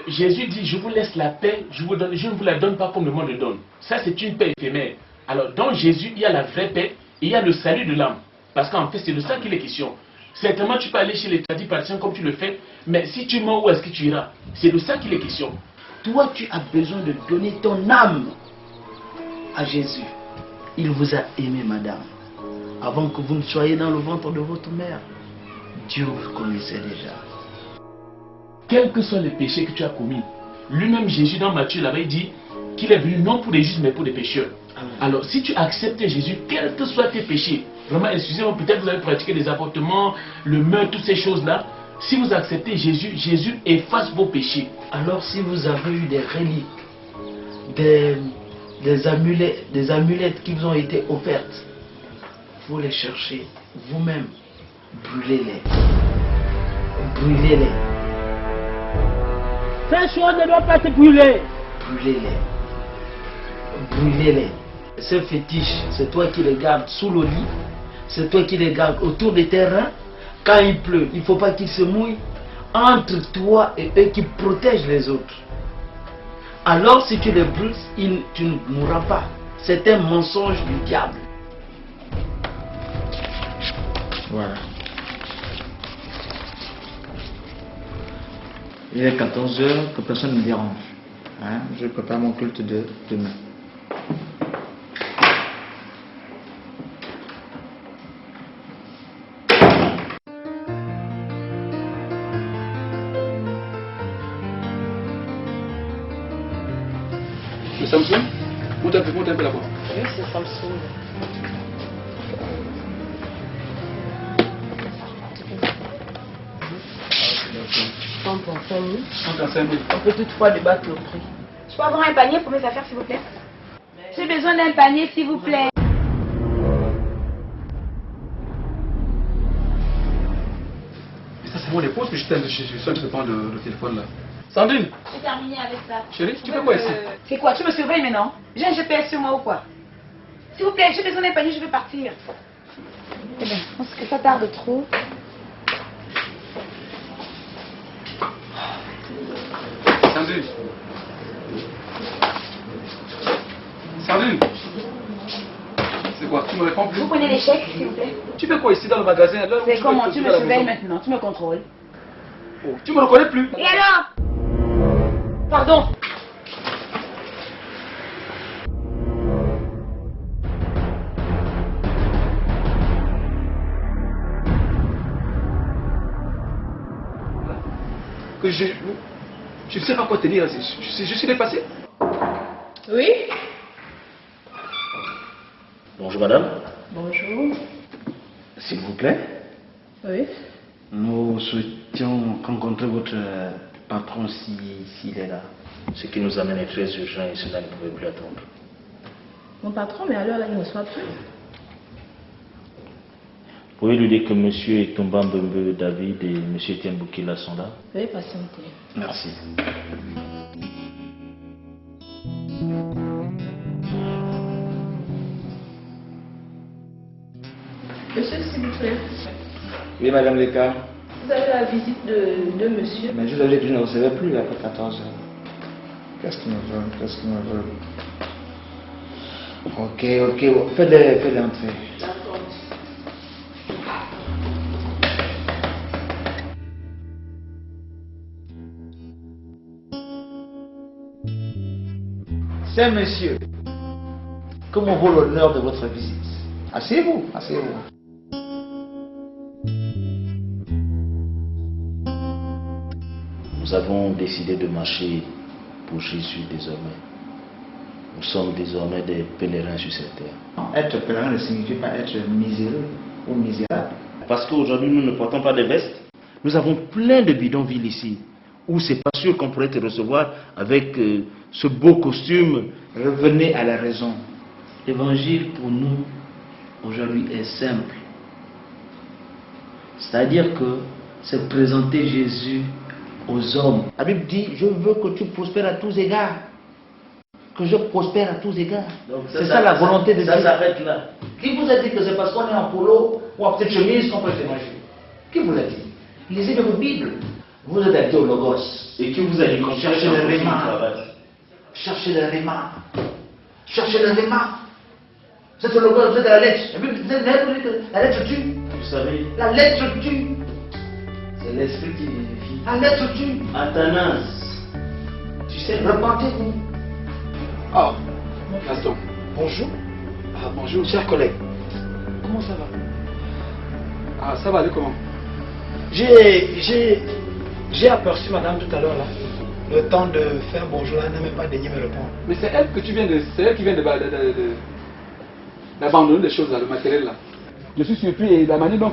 S12: Jésus dit, je vous laisse la paix, je ne vous la donne pas comme le monde le donne. Ça, c'est une paix éphémère. Alors, dans Jésus, il y a la vraie paix et il y a le salut de l'âme. Parce qu'en fait, c'est de ça qu'il est question. Certainement, tu peux aller chez les tradipraticiens comme tu le fais, mais si tu mens, où est-ce que tu iras? C'est de ça qu'il est question.
S3: Toi, tu as besoin de donner ton âme à Jésus. Il vous a aimé, madame. Avant que vous ne soyez dans le ventre de votre mère, Dieu vous connaissait déjà.
S12: Quels que soient les péchés que tu as commis, lui-même Jésus dans Matthieu là-bas il dit qu'il est venu non pour les justes mais pour les pécheurs. Amen. Alors si tu acceptes Jésus, quels que soient tes péchés, vraiment excusez-moi, peut-être vous avez pratiqué des avortements, le meurtre, toutes ces choses-là, si vous acceptez Jésus, Jésus efface vos péchés.
S3: Alors si vous avez eu des reliques, des amulettes qui vous ont été offertes, vous les cherchez vous-même, brûlez-les. Brûlez-les.
S16: Ces choses ne doivent pas être brûlées.
S3: Brûlez-les. Brûlez-les. Ces fétiches, c'est toi qui les gardes sous le lit, c'est toi qui les gardes autour des terrains. Quand il pleut, il ne faut pas qu'ils se mouillent. Entre toi et eux qui protègent les autres. Alors si tu les brûles, tu ne mourras pas. C'est un mensonge du diable.
S7: Voilà. Il est 14 h, que personne ne me dérange. Hein? Je prépare mon culte de demain.
S13: Le Samsung? Monte un peu là-bas.
S1: Oui, c'est Samsung. On peut toutefois débattre le prix.
S17: Je peux avoir un panier pour mes affaires, s'il vous plaît? J'ai besoin d'un panier, s'il vous plaît.
S13: Et ça, c'est mon épouse que je suis en train de prendre le téléphone là. Sandrine!
S17: J'ai terminé avec ça.
S13: Chérie, tu fais quoi ici?
S17: C'est quoi? Tu me surveilles maintenant? J'ai un GPS sur moi ou quoi? S'il vous plaît, j'ai besoin d'un panier, je veux partir. Eh bien, je pense que ça tarde trop.
S13: Sandrine! Sandrine! C'est quoi? Tu me réponds plus?
S17: Vous prenez les chèques, s'il vous plaît?
S13: Tu fais quoi ici dans le magasin?
S17: C'est comment? Tu me surveilles maintenant, tu me contrôles.
S13: Oh, tu me reconnais plus?
S17: Et alors? Pardon?
S13: Que je ne sais pas quoi te dire. Je suis dépassé.
S1: Oui?
S3: Bonjour madame.
S1: Bonjour.
S3: S'il vous plaît.
S1: Oui?
S3: Nous souhaitions rencontrer votre patron s'il est là. Ce qui nous amène est très urgent et cela ne pouvait plus attendre.
S1: Mon patron, mais à l'heure là, il ne reçoit plus.
S3: Vous pouvez lui dire que monsieur Tomba Mbembe David et monsieur Etienne Boukila sont là?
S1: Veuillez patienter.
S3: Merci.
S1: Monsieur, s'il vous plaît.
S7: Oui, madame Leka.
S1: Vous avez la visite de monsieur.
S7: Mais je vous avais dit que je ne recevais plus après 14 heures. Qu'est-ce qu'ils me veulent? Ok. Faites-les entrer.
S1: D'accord.
S7: C'est monsieur. Comment vaut l'honneur de votre visite? Asseyez-vous, asseyez-vous.
S2: Nous avons décidé de marcher pour Jésus désormais. Nous sommes désormais des pèlerins sur cette terre.
S7: Être pèlerin ne signifie pas être miséreux ou misérable.
S2: Parce qu'aujourd'hui, nous ne portons pas de vestes. Nous avons plein de bidonvilles ici, où c'est pas sûr qu'on pourrait te recevoir avec ce beau costume.
S3: Revenez à la raison. L'évangile pour nous, aujourd'hui, est simple. C'est-à-dire que c'est présenter Jésus aux hommes.
S7: La Bible dit, je veux que tu prospères à tous égards. Que je prospère à tous égards. C'est ça la volonté de Dieu.
S3: Ça s'arrête là.
S7: Qui vous a dit que c'est parce qu'on est en polo ou en petite chemise qu'on peut s'émanger? Qui vous l'a dit? Lisez votre Bible. Vous êtes habité au Logos.
S2: Et qui vous a dit qu'on
S7: cherchez le réma? Cherchez le réma. Cherchez le réma. C'est le Logos, vous êtes à la lettre. La Bible dit que la lettre tue.
S2: Vous savez,
S7: la lettre tue.
S3: C'est l'esprit qui vivifie.
S7: La lettre tue.
S3: Athanas.
S7: Tu sais, repentez-vous.
S11: Ah, Gaston.
S13: Bonjour.
S11: Ah, bonjour.
S13: Chers collègues, comment ça va?
S11: Ah, ça va aller comment?
S13: J'ai aperçu madame tout à l'heure là. Le temps de faire bonjour, elle n'a même pas daigné me répondre.
S11: Mais c'est elle que tu viens de... C'est elle qui vient d'abandonner les choses là, le matériel là. Je suis surpris et la manière dont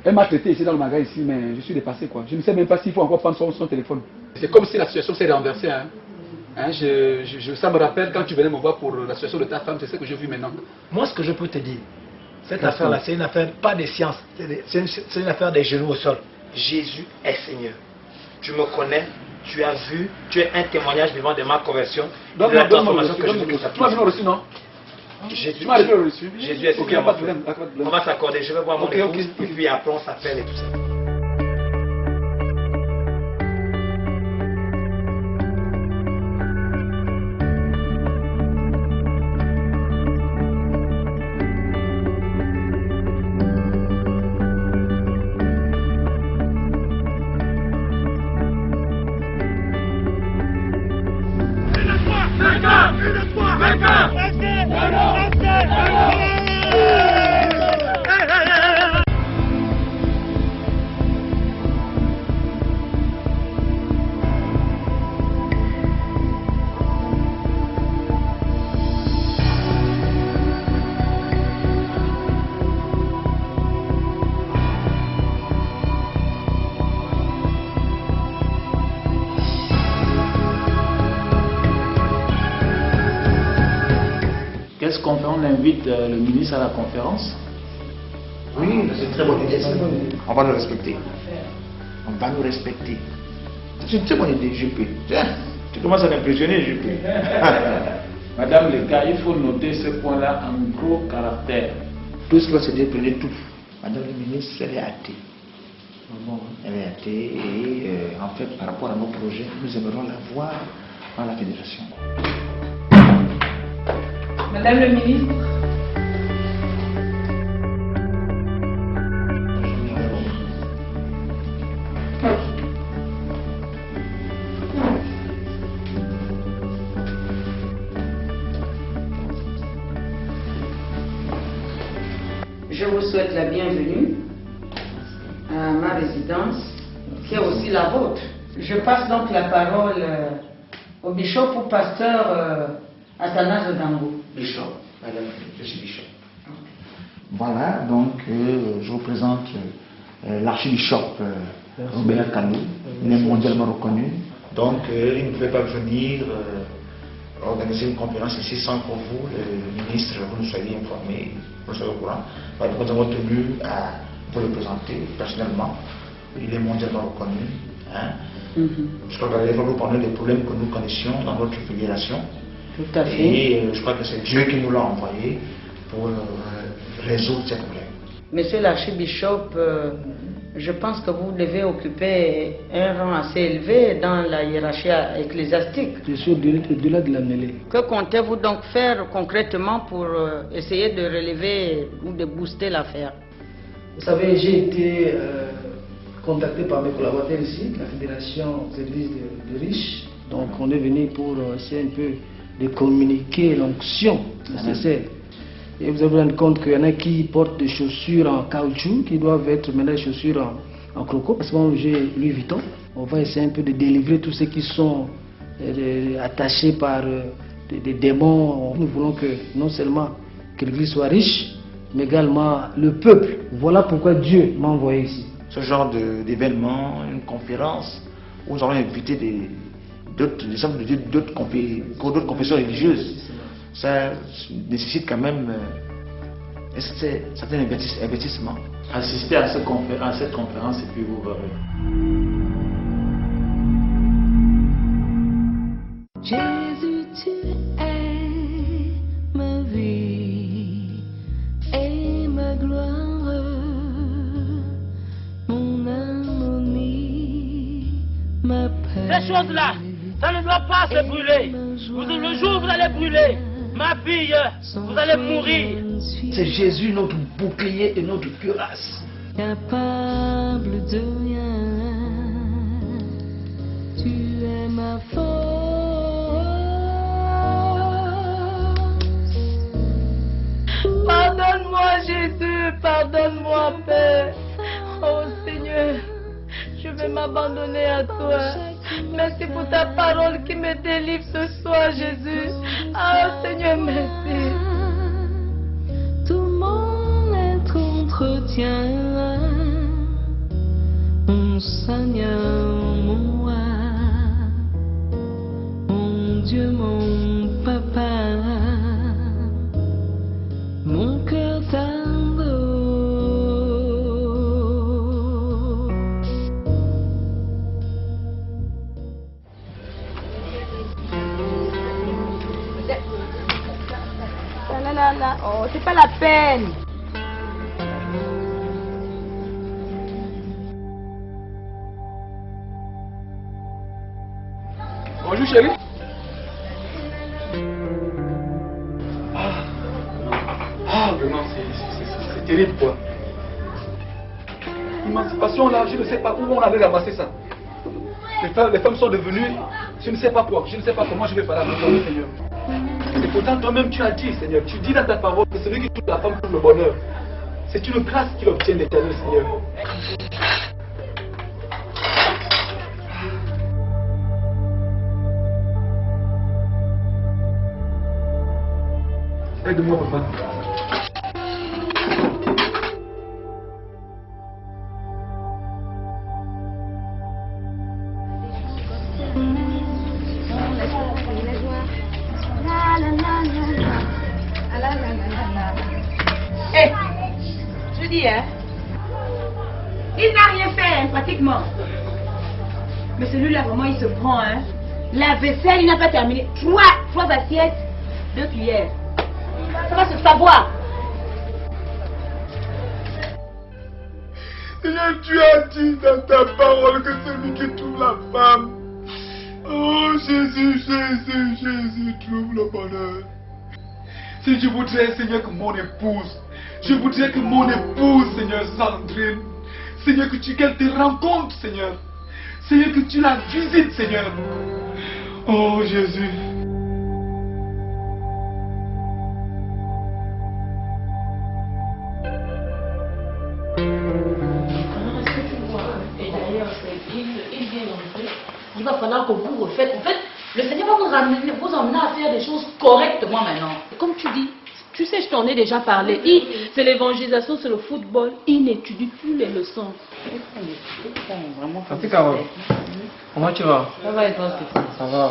S11: elle m'a traité ici dans le magasin ici, mais je suis dépassé quoi. Je ne sais même pas s'il faut encore prendre son téléphone. C'est comme si la situation s'est renversée. Hein. Ça me rappelle quand tu venais me voir pour la situation de ta femme, c'est ce que j'ai vu maintenant.
S13: Moi, ce que je peux te dire, cette affaire-là, c'est une affaire pas des sciences, c'est une affaire des genoux au sol. Jésus est Seigneur. Tu me connais, tu as vu, tu es un témoignage vivant de ma conversion, de la transformation que je veux que ça
S11: Tu m'as vu reçu, non?
S13: Jésus,
S11: tu m'as reçu.
S13: Jésus est Seigneur.
S11: Pas de problème.
S13: On va s'accorder, je vais voir mon épouse, et puis après on s'appelle et tout ça.
S5: Qu'est-ce qu'on fait? On invite le ministre à la conférence?
S7: Oui, c'est une très bonne idée. On va le respecter. On va nous respecter. C'est une très bonne idée, JP. Tiens, tu commences à m'impressionner, JP.
S5: Madame les gars, il faut noter ce point-là en gros caractère.
S7: Tout ce qui va se dire, prenez tout. Madame le ministre, elle est athée. Elle est athée et en fait, par rapport à nos projets, nous aimerons la voir dans la fédération.
S15: Madame le ministre.
S6: Je vous souhaite la bienvenue à ma résidence, qui est aussi la vôtre. Je passe donc la parole au bishop ou pasteur Athanas Odango.
S7: Bishop, madame, je suis bishop. Voilà, donc je vous présente l'archibishop Robert Kanou, il est mondialement reconnu. Donc il ne pouvait pas venir organiser une conférence ici sans que vous, le ministre, vous nous soyez informés, vous soyez au courant. Donc, nous avons tenu à vous le présenter personnellement. Il est mondialement reconnu. Hein. Je crois que vous parler des problèmes que nous connaissions dans notre fédération.
S6: Tout à fait.
S7: Et je crois que c'est Dieu qui nous l'a envoyé pour résoudre ces problèmes.
S6: Monsieur l'archibishop, je pense que vous devez occuper un rang assez élevé dans la hiérarchie ecclésiastique.
S10: Je suis au-delà de la mêlée.
S6: Que comptez-vous donc faire concrètement pour essayer de relever ou de booster l'affaire?
S10: Vous savez, j'ai été contacté par mes collaborateurs ici, la Fédération Service de riches,
S3: Donc on est venu pour essayer un peu de communiquer l'onction nécessaire. Et vous avez rendu compte qu'il y en a qui portent des chaussures en caoutchouc, qui doivent être maintenant des chaussures en croco. Parce que moi j'ai Louis Vuitton. On va essayer un peu de délivrer tous ceux qui sont attachés par des démons. Nous voulons que non seulement que l'Église soit riche, mais également le peuple. Voilà pourquoi Dieu m'a envoyé ici.
S7: Ce genre d'événement, une conférence, où nous allons inviter d'autres confessions religieuses, ça nécessite quand même un certain investissement.
S5: Assistez à cette conférence et puis vous verrez.
S14: Jésus, tu es ma vie et ma gloire, mon harmonie, ma paix.
S16: Ces choses-là, ça ne doit pas se brûler. Le jour où vous allez brûler, ma fille, vous allez mourir.
S3: C'est Jésus notre bouclier et notre cuirasse.
S14: Capable de rien, tu es ma force.
S15: Pardonne-moi Jésus, pardonne-moi Père. Oh Seigneur, je vais m'abandonner à toi. Merci pour ta parole qui me délivre ce soir Jésus. Ah Seigneur, merci.
S14: Tout mon être entretient, mon Seigneur, mon roi, mon Dieu, mon papa, mon cœur tendre.
S17: Là. Oh, c'est pas la peine.
S11: Bonjour chérie. Vraiment, c'est terrible quoi. L'émancipation là, je ne sais pas où on avait ramassé ça. Les femmes sont devenues, je ne sais pas quoi, je ne sais pas comment je vais parler avec toi, Seigneur. Et pourtant toi-même tu as dit, Seigneur, tu dis dans ta parole que celui qui touche la femme trouve le bonheur. C'est une grâce qu'il obtient l'Éternel, Seigneur. Aide-moi, papa.
S17: Hé, je dis, hein, il n'a rien fait, hein, pratiquement. Mais celui-là, vraiment, il se prend, hein. La vaisselle, il n'a pas terminé. Trois assiettes, 2 cuillères. Ça va se savoir.
S8: Seigneur, tu as dit dans ta parole que celui qui trouve la femme, oh Jésus, trouve le bonheur.
S11: Si je voudrais, Seigneur, que mon épouse, Seigneur, Sandrine, Seigneur, qu'elle te rencontre, Seigneur. Seigneur, que tu la visites, Seigneur. Oh Jésus.
S15: Il va falloir que vous refaites. En fait, le Seigneur va vous emmener à faire des choses correctement maintenant. Comme tu dis, tu sais, je t'en ai déjà parlé. C'est l'évangélisation, c'est le football. Il n'étudie plus les leçons.
S10: Papi Carole, comment tu vas?
S15: Ça va et toi, Stéphane?
S10: Ça va.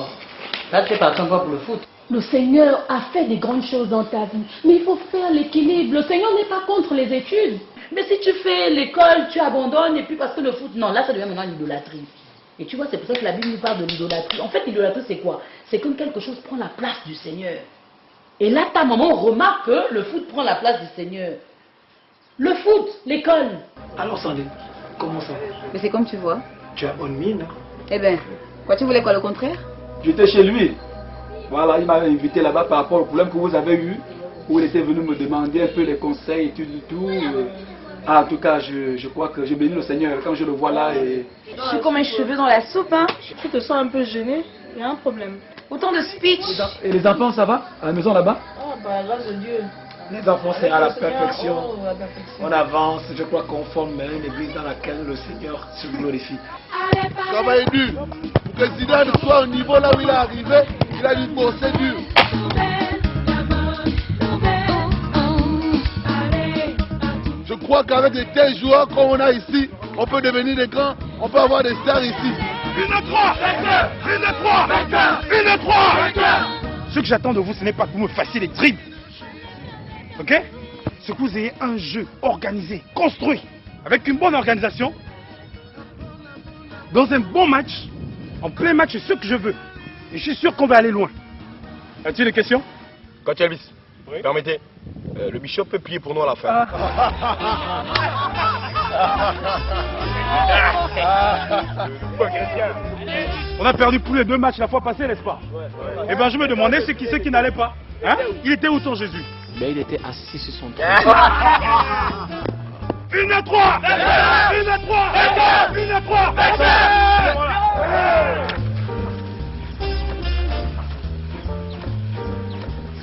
S10: Là, tu es parti encore pour le foot.
S15: Le Seigneur a fait des grandes choses dans ta vie. Mais il faut faire l'équilibre. Le Seigneur n'est pas contre les études. Mais si tu fais l'école, tu abandonnes et puis parce que le foot, non, là, ça devient maintenant l'idolâtrie. Et tu vois, c'est pour ça que la Bible nous parle de l'idolâtrie. En fait, l'idolâtrie, c'est quoi? C'est quand quelque chose prend la place du Seigneur. Et là, ta maman remarque que le foot prend la place du Seigneur. Le foot, l'école.
S13: Alors, Sandrine, comment ça?
S17: Mais c'est comme tu vois.
S13: Tu as bonne mine, hein?
S17: Eh bien, quoi, tu voulais quoi, le contraire?
S11: J'étais chez lui. Voilà, il m'avait invité là-bas par rapport au problème que vous avez eu, où il était venu me demander un peu les conseils et tout. En tout cas, je crois que je bénis le Seigneur quand je le vois là et...
S17: Je suis comme un cheveu dans la soupe, hein.
S1: Tu te sens un peu gêné?
S18: Il y a un problème. Autant de speech.
S11: Et les enfants, ça va? À la maison là-bas?
S18: Oh, bah, grâce à Dieu.
S13: Les enfants, c'est à la perfection.
S18: Oh, la perfection.
S13: On avance, je crois qu'on forme une église dans laquelle le Seigneur se glorifie.
S8: Le travail est dur. Pour que Zidane soit au niveau là où il est arrivé, il a dû bosser dur. Je crois qu'avec des tels joueurs comme on a ici, on peut devenir des grands, on peut avoir des stars ici.
S19: 1-3 1-3 1-3. Ce que j'attends de vous, ce n'est pas que vous me fassiez des dribbles. Ok? C'est que vous ayez un jeu organisé, construit, avec une bonne organisation, dans un bon match, en plein match, c'est ce que je veux. Et je suis sûr qu'on va aller loin. As-tu des questions?
S20: Coach Elvis, permettez, le bishop peut prier pour nous à la fin.
S19: On a perdu plus les 2 matchs la fois passée, n'est-ce pas? Eh bien, je me demandais c'est qui n'allait pas. Hein? Il était où ton Jésus?
S2: Mais il était assis sur son trône.
S19: 1-3 1-3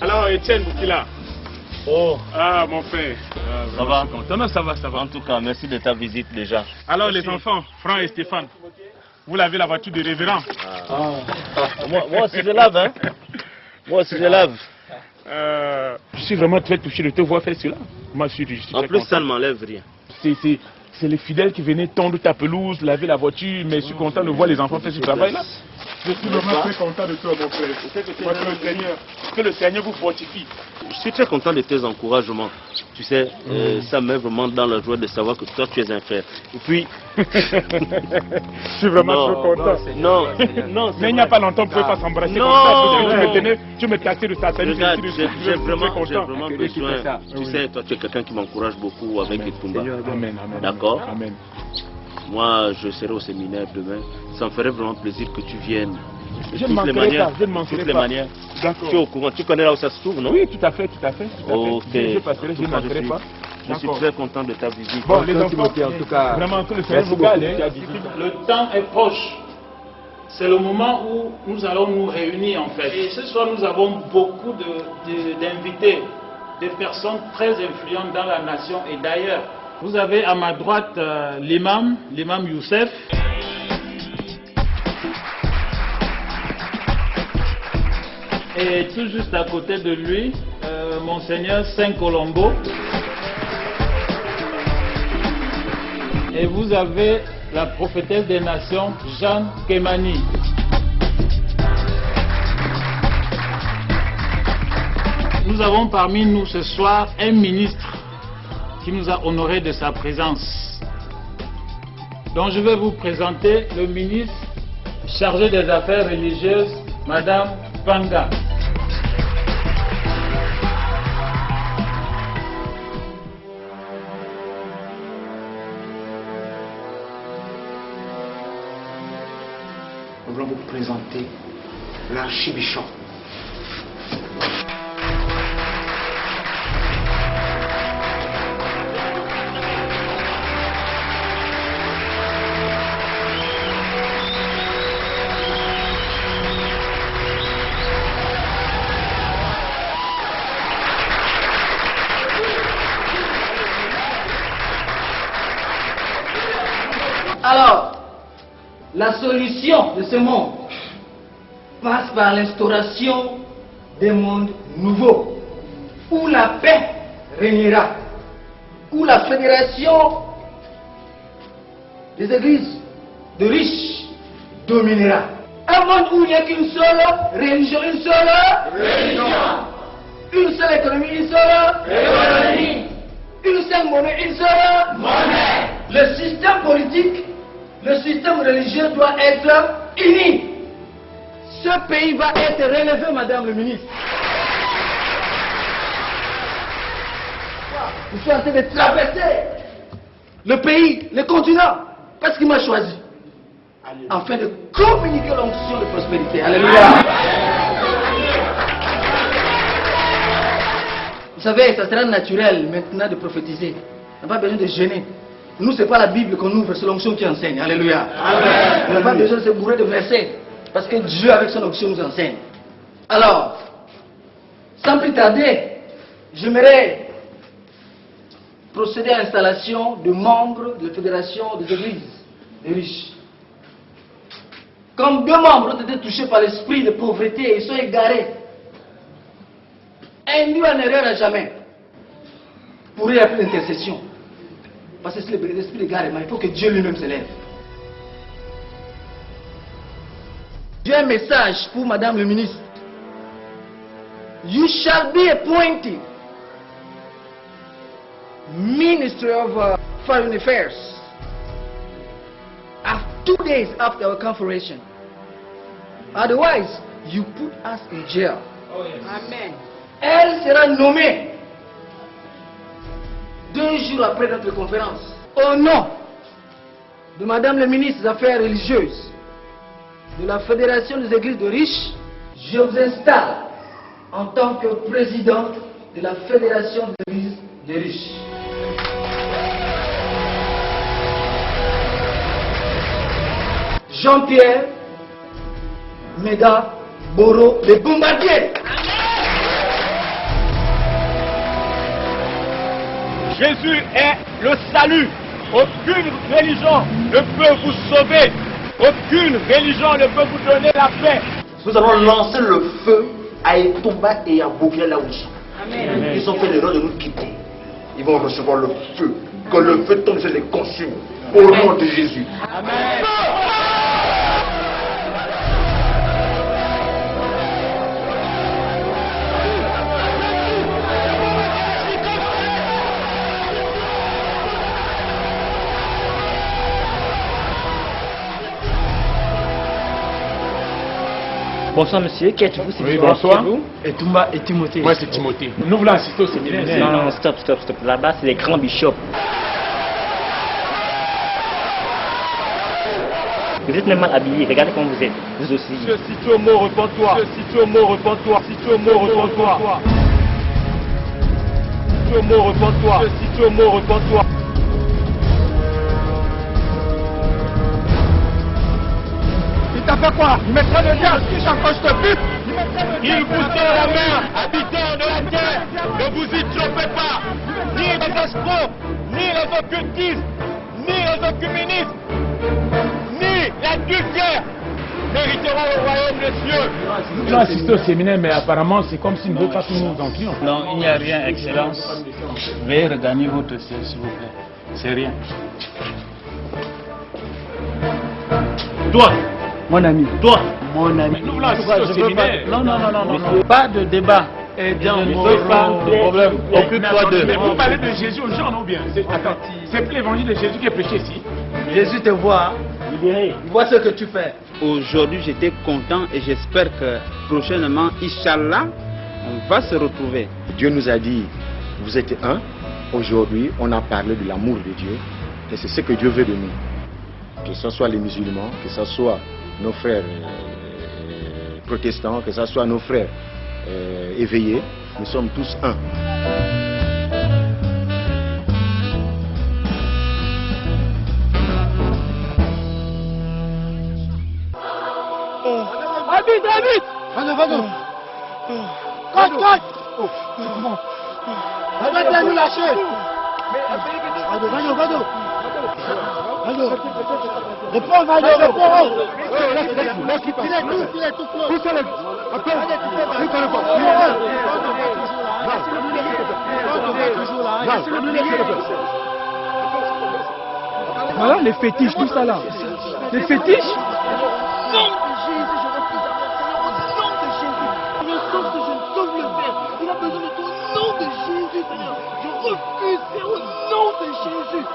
S19: Alors, Étienne Boukila.
S2: Oh.
S19: Ah, mon père.
S2: Ça va?
S19: Non, ça va.
S2: En tout cas, merci de ta visite déjà.
S19: Alors, les enfants, Franck et Stéphane, vous lavez la voiture du révérend.
S2: Moi aussi je lave, hein. Moi aussi je lave.
S19: Je suis vraiment très touché de te voir faire cela. Moi, je suis
S2: en
S19: très
S2: plus,
S19: content.
S2: ça ne m'enlève rien.
S19: C'est les fidèles qui venaient tondre ta pelouse, laver la voiture, mais je suis content de voir les enfants faire ce travail-là. Je suis vraiment très content de toi, mon frère. Que le Seigneur vous fortifie.
S2: Je suis très content de tes encouragements. Tu sais, ça me met vraiment dans la joie de savoir que toi, tu es un frère. Et puis...
S19: je suis vraiment trop content.
S2: Non,
S19: mais il n'y a pas longtemps, on ne pouvait pas s'embrasser comme ça. Tu me taxais de satanisme.
S2: Regarde, j'ai vraiment besoin. Tu sais, toi, tu es quelqu'un qui m'encourage beaucoup avec les Tumba. D'accord?
S19: Amen.
S2: Moi, je serai au séminaire demain. Ça me ferait vraiment plaisir que tu viennes.
S19: Je ne manquerai pas,
S2: toutes les manières.
S19: D'accord.
S2: Tu es au courant, tu connais là où ça se trouve, non?
S19: Oui, tout à fait.
S2: Ok.
S19: Je passerai, je ne manquerai pas.
S2: Je suis très content de ta visite.
S19: Bon, les enfants, en tout cas, vraiment, que le Seigneur vous garde. Le temps est proche. C'est le moment où nous allons nous réunir, en fait. Et ce soir, nous avons beaucoup d'invités, des personnes très influentes dans la nation et d'ailleurs. Vous avez à ma droite l'imam Youssef. Et tout juste à côté de lui, Monseigneur Saint-Colombo. Et vous avez la prophétesse des nations, Jeanne Kemani. Nous avons parmi nous ce soir un ministre qui nous a honorés de sa présence. Donc je vais vous présenter le ministre chargé des affaires religieuses, Madame Panga.
S7: Nous voulons vous présenter l'archibishop.
S10: Alors, la solution de ce monde passe par l'instauration d'un monde nouveau, où la paix régnera, où la fédération des églises de riches dominera. Un monde où il n'y a qu'une seule religion, une seule économie, une seule économie, une seule monnaie, une seule monnaie. Le système politique, le système religieux doit être uni. Ce pays va être relevé, Madame le ministre. Je suis en train de traverser le pays, le continent, parce qu'il m'a choisi, afin de communiquer l'onction de prospérité. Alléluia. Vous savez, ça sera naturel maintenant de prophétiser. On n'a pas besoin de gêner. Nous, ce n'est pas la Bible qu'on ouvre, c'est l'onction qui enseigne. Alléluia. On n'a pas besoin de se bourrer de versets. Parce que Dieu, avec son option, nous enseigne. Alors, sans plus tarder, j'aimerais procéder à l'installation de membres de la Fédération des Églises des riches. Comme 2 membres ont été touchés par l'esprit de pauvreté et sont égarés, induits en erreur à jamais, pourrait y avoir l'intercession. Parce que c'est l'esprit d'égarement, il faut que Dieu lui-même s'élève. J'ai un message pour Madame le ministre. You shall be appointed Minister of Foreign Affairs 2 days after our conference. Otherwise, you put us in jail.
S6: Oh, yes. Amen.
S10: Elle sera nommée 2 jours après notre conférence. Au nom de Madame le ministre des Affaires religieuses de la Fédération des Églises de riches, je vous installe en tant que président de la Fédération des Églises des riches. Jean-Pierre Méda Boro, les bombardiers.
S20: Jésus est le salut. Aucune religion ne peut vous sauver. Aucune religion ne peut vous donner la paix.
S2: Nous allons lancer le feu à Etomba et à Boukia là où ils sont.
S6: Amen.
S2: Ils ont fait l'erreur de nous quitter. Ils vont recevoir le feu. Que le feu tombe sur les consume. Au nom de Jésus.
S6: Amen.
S9: Bonsoir monsieur, qui êtes-vous?
S12: Oui, bonsoir.
S10: Et Toumba et Timothée.
S12: Moi c'est Timothée. Nous voulons assister au séminaire.
S9: Non, stop. Là-bas, c'est les grands bishops. Vous êtes même mal habillés, regardez comment vous êtes. Vous aussi.
S20: Si tu es mort, repens-toi. Si tu es mort, repens-toi. Si tu es mort, repens-toi. Si tu es mort, repens-toi. Si tu es mort, repens-toi.
S8: Il t'a fait quoi? Il mettrait le gaz, si j'accroche te pute.
S20: Il vous tend la main, habitants de la terre. Ne vous y trompez pas. Ni les escrocs, ni les occultistes, ni les œcuménistes, ni l'adultère n'hériteront le royaume des cieux.
S12: Nous voulons assister au séminaire, mais apparemment c'est comme s'il ne veut pas que nous entrions.
S5: Non, il n'y a rien, Excellence. Veuillez regagner votre siège, s'il vous plaît. C'est rien.
S20: Toi,
S10: mon ami.
S20: Toi,
S10: mon ami.
S12: Nous voulons assister au séminaire.
S5: Non. Pas de débat.
S20: et dans mon problème, occupe-toi d'eux.
S12: Mais vous parlez de Jésus aux gens, non bien? C'est plus l'évangile de Jésus qui est prêché ici.
S10: Jésus te voit, il voit ce que tu fais.
S19: Aujourd'hui, j'étais content et j'espère que prochainement, Inch'Allah, on va se retrouver.
S2: Dieu nous a dit, vous êtes un. Aujourd'hui, on a parlé de l'amour de Dieu. Et c'est ce que Dieu veut de nous. Que ce soit les musulmans, que ce soit nos frères protestants, que ce soit nos frères éveillés, nous sommes tous un.
S8: Vite. Va-nous. Coach. Va nous lâcher. Va-nous. Reprends,
S10: Voilà les fétiches, tout ça là. Les fétiches?
S8: Non de Jésus, je refuse au nom de Jésus. Je sauve que je ne sauve le Père. Il a besoin de ton nom de Jésus, Seigneur. Je refuse, c'est au nom de Jésus.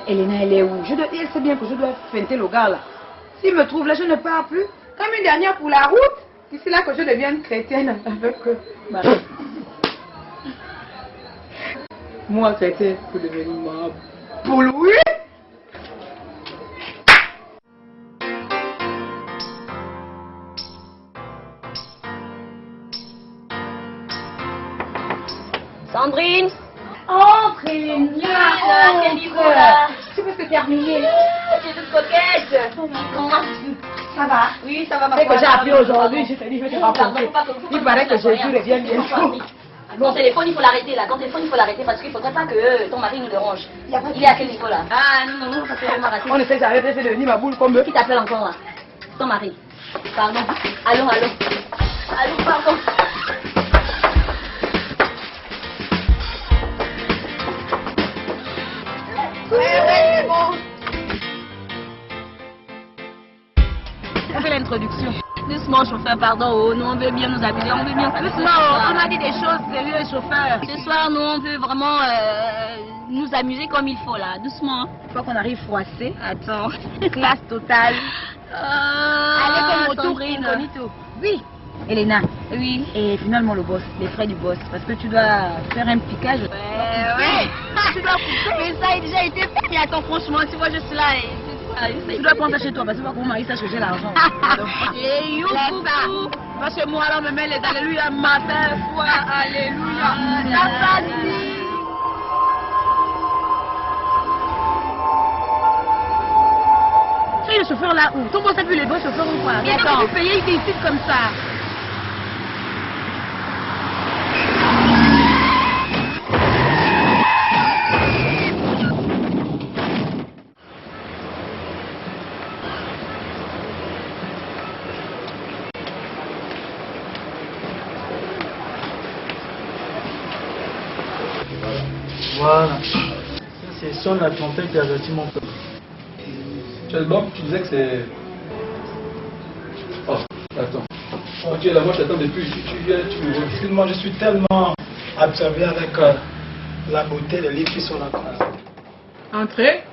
S17: Elena, elle est où? Elle sait bien que je dois feinter le gars là. S'il me trouve là, je ne pars plus. Comme une dernière pour la route. D'ici là que je devienne chrétienne avec eux.
S18: Moi, c'était pour devenir ma boule, oui.
S17: Sandrine. Entrez, quel niveau là? Tu peux te terminer. Tu es toute coquette. Ça va? Oui, ça va, ma
S18: C'est que
S17: foi,
S18: j'ai
S17: ça
S18: appelé
S17: va.
S18: aujourd'hui, je t'ai dit, je vais te rapporter. Il paraît que Jésus revient bientôt.
S17: Ton téléphone, il faut l'arrêter là. Ton téléphone, il faut l'arrêter parce qu'il ne faudrait pas que ton mari nous dérange. Il est à quel niveau là? Ah non, non, non, parce que je m'arrête.
S18: On essaie d'arrêter de devenir ma boule comme eux.
S17: Qui t'appelle encore là? Ton mari. Pardon. Allons, allons. Allons, pardon.
S18: Ouais, c'est bon.
S17: On fait l'introduction. Doucement, chauffeur, pardon. Oh, nous, on veut bien nous amuser. On veut bien s'amuser.
S18: Doucement, on a dit des choses sérieuses, chauffeur.
S17: Ce soir, nous, on veut vraiment nous amuser comme il faut, là. Doucement.
S18: Il faut qu'on arrive froissé. Attends. Classe totale. Allez, comme retour,
S17: Sandrine.
S18: incognito. Oui. Elena. Oui. Et finalement, le boss, les frais du boss. Parce que tu dois faire un piquage.
S17: Ouais.
S18: Tu dois couper.
S17: Mais ça a déjà été fait. Mais attends, franchement, tu vois, je suis là et...
S18: Tu dois prendre ça chez toi parce que mon mari sache que j'ai l'argent.
S17: Et you, coucou.
S18: Va chez moi, alors me met les alléluia matin, soir, alléluia.
S17: La famille.
S18: Tu es le chauffeur là où? Ton boss a vu les bons chauffeurs ou quoi?
S17: Mais attends.
S18: Tu payes, il décide comme ça.
S13: Voilà. C'est sonne la trompette qui avertit mon peuple.
S11: Donc, tu disais que c'est... Oh, attends. Oh, tu es là, moi je t'attends depuis. Tu viens, tu me vois.
S13: Excuse-moi, je suis tellement absorbé avec la beauté des livres qui sont là.
S1: Entrez.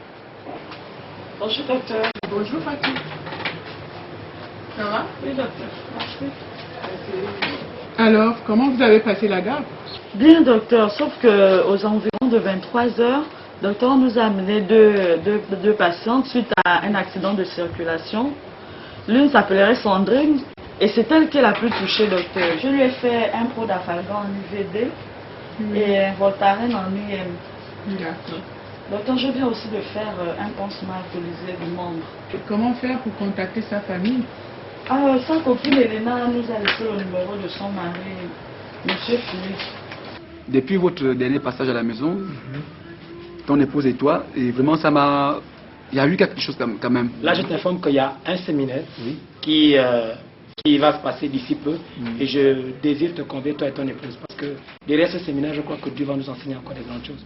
S1: Bonjour, docteur. Bonjour, Fatou. Ça va? Oui, docteur. Merci. Alors, comment vous avez passé la garde?
S21: Bien, docteur, sauf qu'aux environs de 23 heures, le docteur nous a amené deux patientes suite à un accident de circulation. L'une s'appellerait Sandrine et c'est elle qui est la plus touchée, docteur. Je lui ai fait un pot d'Afalgan en UVD et un Voltaren en IM.
S1: D'accord.
S21: Docteur, je viens aussi de faire un pansement alcoolisé du membre.
S1: Comment faire pour contacter sa famille?
S21: Sa copine Elena nous a laissé le numéro de son mari, Monsieur Philippe.
S11: Depuis votre dernier passage à la maison, ton épouse et toi, et vraiment ça m'a... Il y a eu quelque chose quand même.
S13: Là, je t'informe qu'il y a un séminaire qui va se passer d'ici peu. Et je désire te convier, toi et ton épouse. Parce que derrière ce séminaire, je crois que Dieu va nous enseigner encore des grandes choses.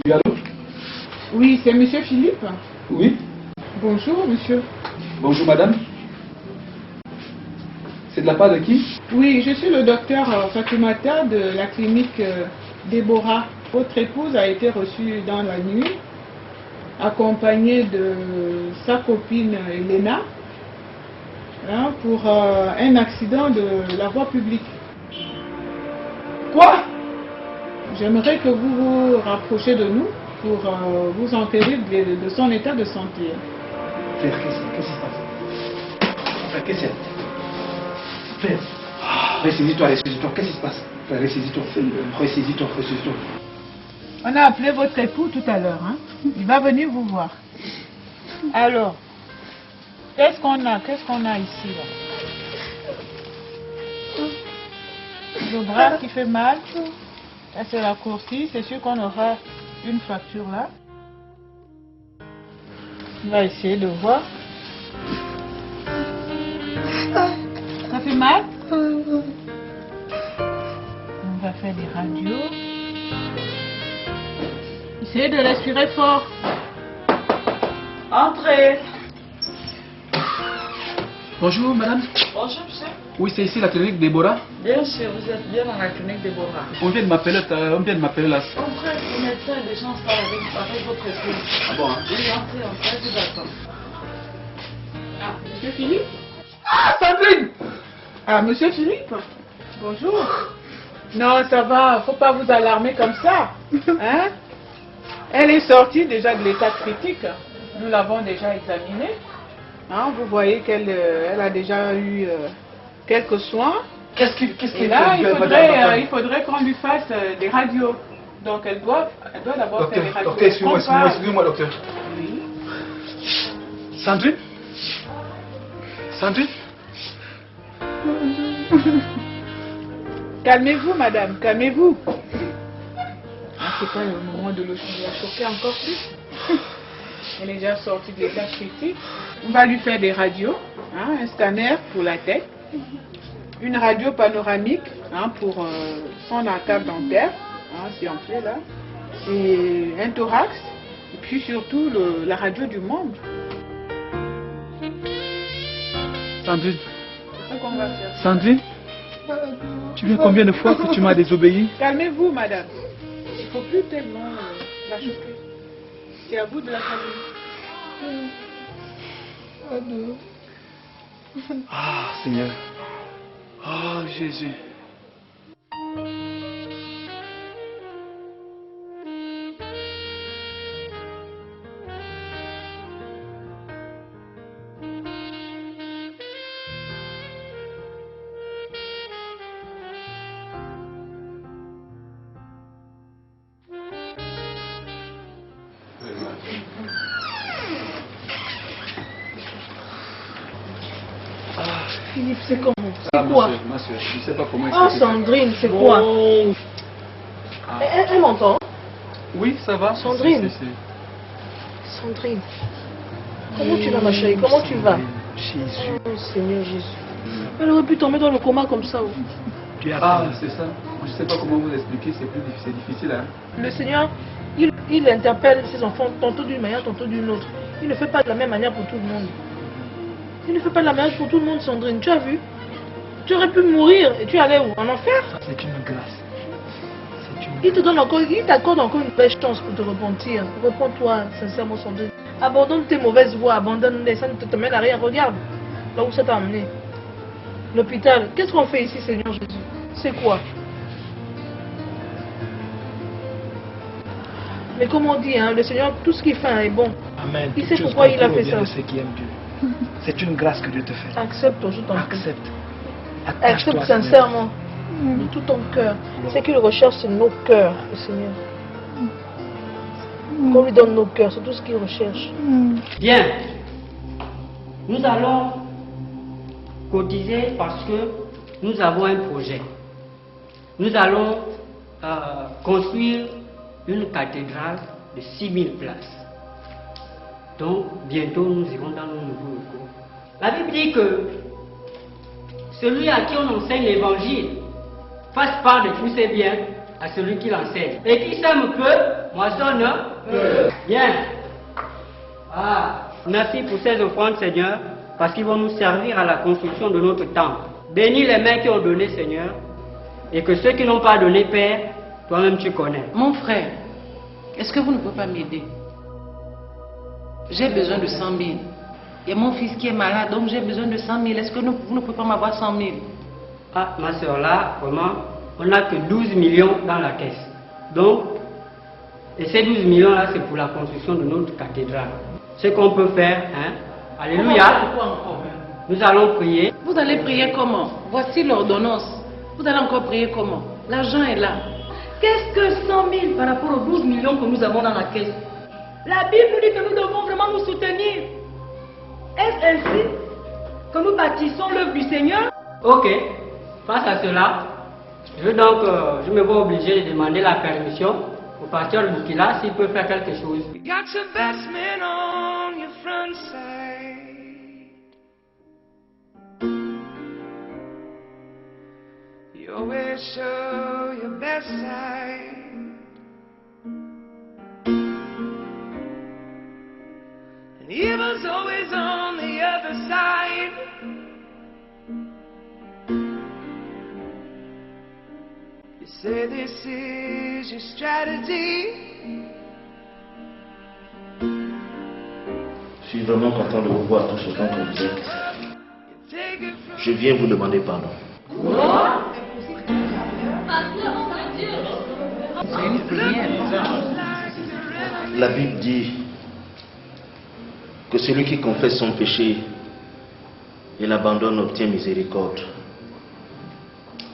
S11: Oui, allô?
S1: Oui, c'est Monsieur Philippe.
S11: Oui.
S1: Bonjour, monsieur.
S11: Bonjour, madame. C'est de la part de qui?
S1: Oui, je suis le docteur Fatoumata de la clinique Déborah. Votre épouse a été reçue dans la nuit, accompagnée de sa copine Elena, pour un accident de la voie publique.
S11: Quoi?
S1: J'aimerais que vous vous rapprochiez de nous pour vous enquérir de son état de santé.
S13: Frère, qu'est-ce qui se passe? Frère, qu'est-ce que c'est? Frère, ressaisis-toi, ressaisis-toi. Qu'est-ce qui se passe? Frère, ressaisis-toi, ressaisis-toi, ressaisis-toi.
S1: On a appelé votre époux tout à l'heure. Il va venir vous voir. Alors, qu'est-ce qu'on a ici là? Le bras qui fait mal. Ça c'est la coursive. C'est sûr qu'on aura une fracture là. On va essayer de voir. Ça fait mal? On va faire des radios. Essayez de respirer fort.
S21: Entrez.
S11: Bonjour, madame.
S21: Bonjour, monsieur.
S11: Oui, c'est ici la clinique Déborah.
S21: Bien sûr, vous êtes bien dans la clinique Déborah.
S11: On vient de m'appeler là.
S21: Entrez, le médecin est déjà en salle avec votre épouse.
S11: Ah bon, hein?
S21: Oui, entrez, je vous attends.
S1: Ah, monsieur Philippe?
S11: Ah, Sandrine!
S4: Ah, monsieur Philippe, bonjour. Non, ça va, faut pas vous alarmer comme ça. Hein? Elle est sortie déjà de l'état critique. Nous l'avons déjà examinée. Hein, vous voyez qu'elle elle a déjà eu quelques soins.
S13: Qu'est-ce
S4: Et là, il faudrait qu'on lui fasse des radios. Donc elle doit d'abord faire des radios.
S13: Docteur, excusez-moi, docteur.
S4: Oui.
S13: Sandrine? Sandrine?
S4: Calmez-vous, madame, calmez-vous. C'est pas le moment de la choquer encore plus. Elle est déjà sortie de l'état critique. On va lui faire des radios, hein, un scanner pour la tête, une radio panoramique pour son arcade dentaire, si on fait là, et un thorax, et puis surtout la radio du membre.
S11: Sandrine,
S4: C'est ça qu'on va faire.
S11: Sandrine, tu viens combien de fois que tu m'as désobéi?
S4: Calmez-vous, madame. Il ne faut plus tellement la choquer. C'est à vous de la calmer.
S11: Ah, Seigneur. Oh, Jésus.
S1: Philippe, c'est comment? C'est quoi?
S11: Ma soeur, je ne sais pas comment
S1: Oh,
S11: expliquer.
S1: Sandrine, c'est quoi? Elle m'entend?
S11: Oui, ça va.
S1: Sandrine. Sandrine. Comment tu vas, ma chérie? Comment tu vas?
S11: Jésus.
S1: Oh, Seigneur Jésus. Elle aurait pu tomber dans le coma comme ça.
S11: Ah, c'est ça. Je ne sais pas comment vous expliquer, c'est difficile. Hein?
S1: Le Seigneur, il interpelle ses enfants tantôt d'une manière, tantôt d'une autre. Il ne fait pas de la même manière pour tout le monde. Il ne fait pas de la même chose pour tout le monde, Sandrine. Tu as vu? Tu aurais pu mourir et tu allais où? En enfer?
S13: C'est une grâce.
S1: Il t'accorde encore une belle chance pour te repentir. Repends-toi sincèrement, Sandrine. Abandonne tes mauvaises voies, abandonne-les, ça ne te mène à rien. Regarde là où ça t'a amené. L'hôpital. Qu'est-ce qu'on fait ici, Seigneur Jésus? C'est quoi? Mais comme on dit, hein, le Seigneur, tout ce qu'il fait est bon.
S13: Amen.
S1: Il sait pourquoi il a fait ça.
S13: Ceux qui aiment Dieu. C'est une grâce que Dieu te fait.
S1: Accepte, je t'en prie.
S13: Accepte.
S1: Accepte sincèrement, de tout ton cœur. Ce qu'il recherche, c'est nos cœurs, le Seigneur. Qu'on lui donne nos cœurs, c'est tout ce qu'il recherche.
S22: Bien. Nous allons cotiser parce que nous avons un projet. Nous allons construire une cathédrale de 6000 places. Donc, bientôt, nous irons dans nos nouveaux locaux. La Bible dit que celui à qui on enseigne l'évangile fasse part de tous ses biens à celui qui l'enseigne. Et qui sème peu, moissonne peu. Bien. Merci pour ces offrandes, Seigneur, parce qu'ils vont nous servir à la construction de notre temple. Bénis les mains qui ont donné, Seigneur, et que ceux qui n'ont pas donné, Père, toi-même tu connais.
S23: Mon frère, est-ce que vous ne pouvez pas m'aider? J'ai besoin de 100 000. Il y a mon fils qui est malade, donc j'ai besoin de 100 000. Est-ce que vous ne pouvez pas m'avoir 100 000?
S22: Ah, ma soeur, là, vraiment, on n'a que 12 millions dans la caisse. Donc, et ces 12 millions-là, c'est pour la construction de notre cathédrale. Ce qu'on peut faire, hein, alléluia, nous allons prier.
S23: Vous allez prier comment? Voici l'ordonnance. Vous allez encore prier comment? L'argent est là. Qu'est-ce que 100 000 par rapport aux 12 millions que nous avons dans la caisse? La Bible nous dit que nous devons vraiment nous soutenir. Est-ce ainsi que nous bâtissons l'œuvre du Seigneur?
S22: Ok. Face à cela, je me vois obligé de demander la permission au pasteur Lukila s'il peut faire quelque chose.
S14: You got your best man on your front side. You always show your best side. And evil's always on the other side. You say this is your strategy.
S2: Je suis vraiment content de vous voir tous autant que vous êtes.
S14: Take it from
S2: Je viens vous demander pardon. La Bible dit que celui qui confesse son péché et l'abandonne obtient miséricorde.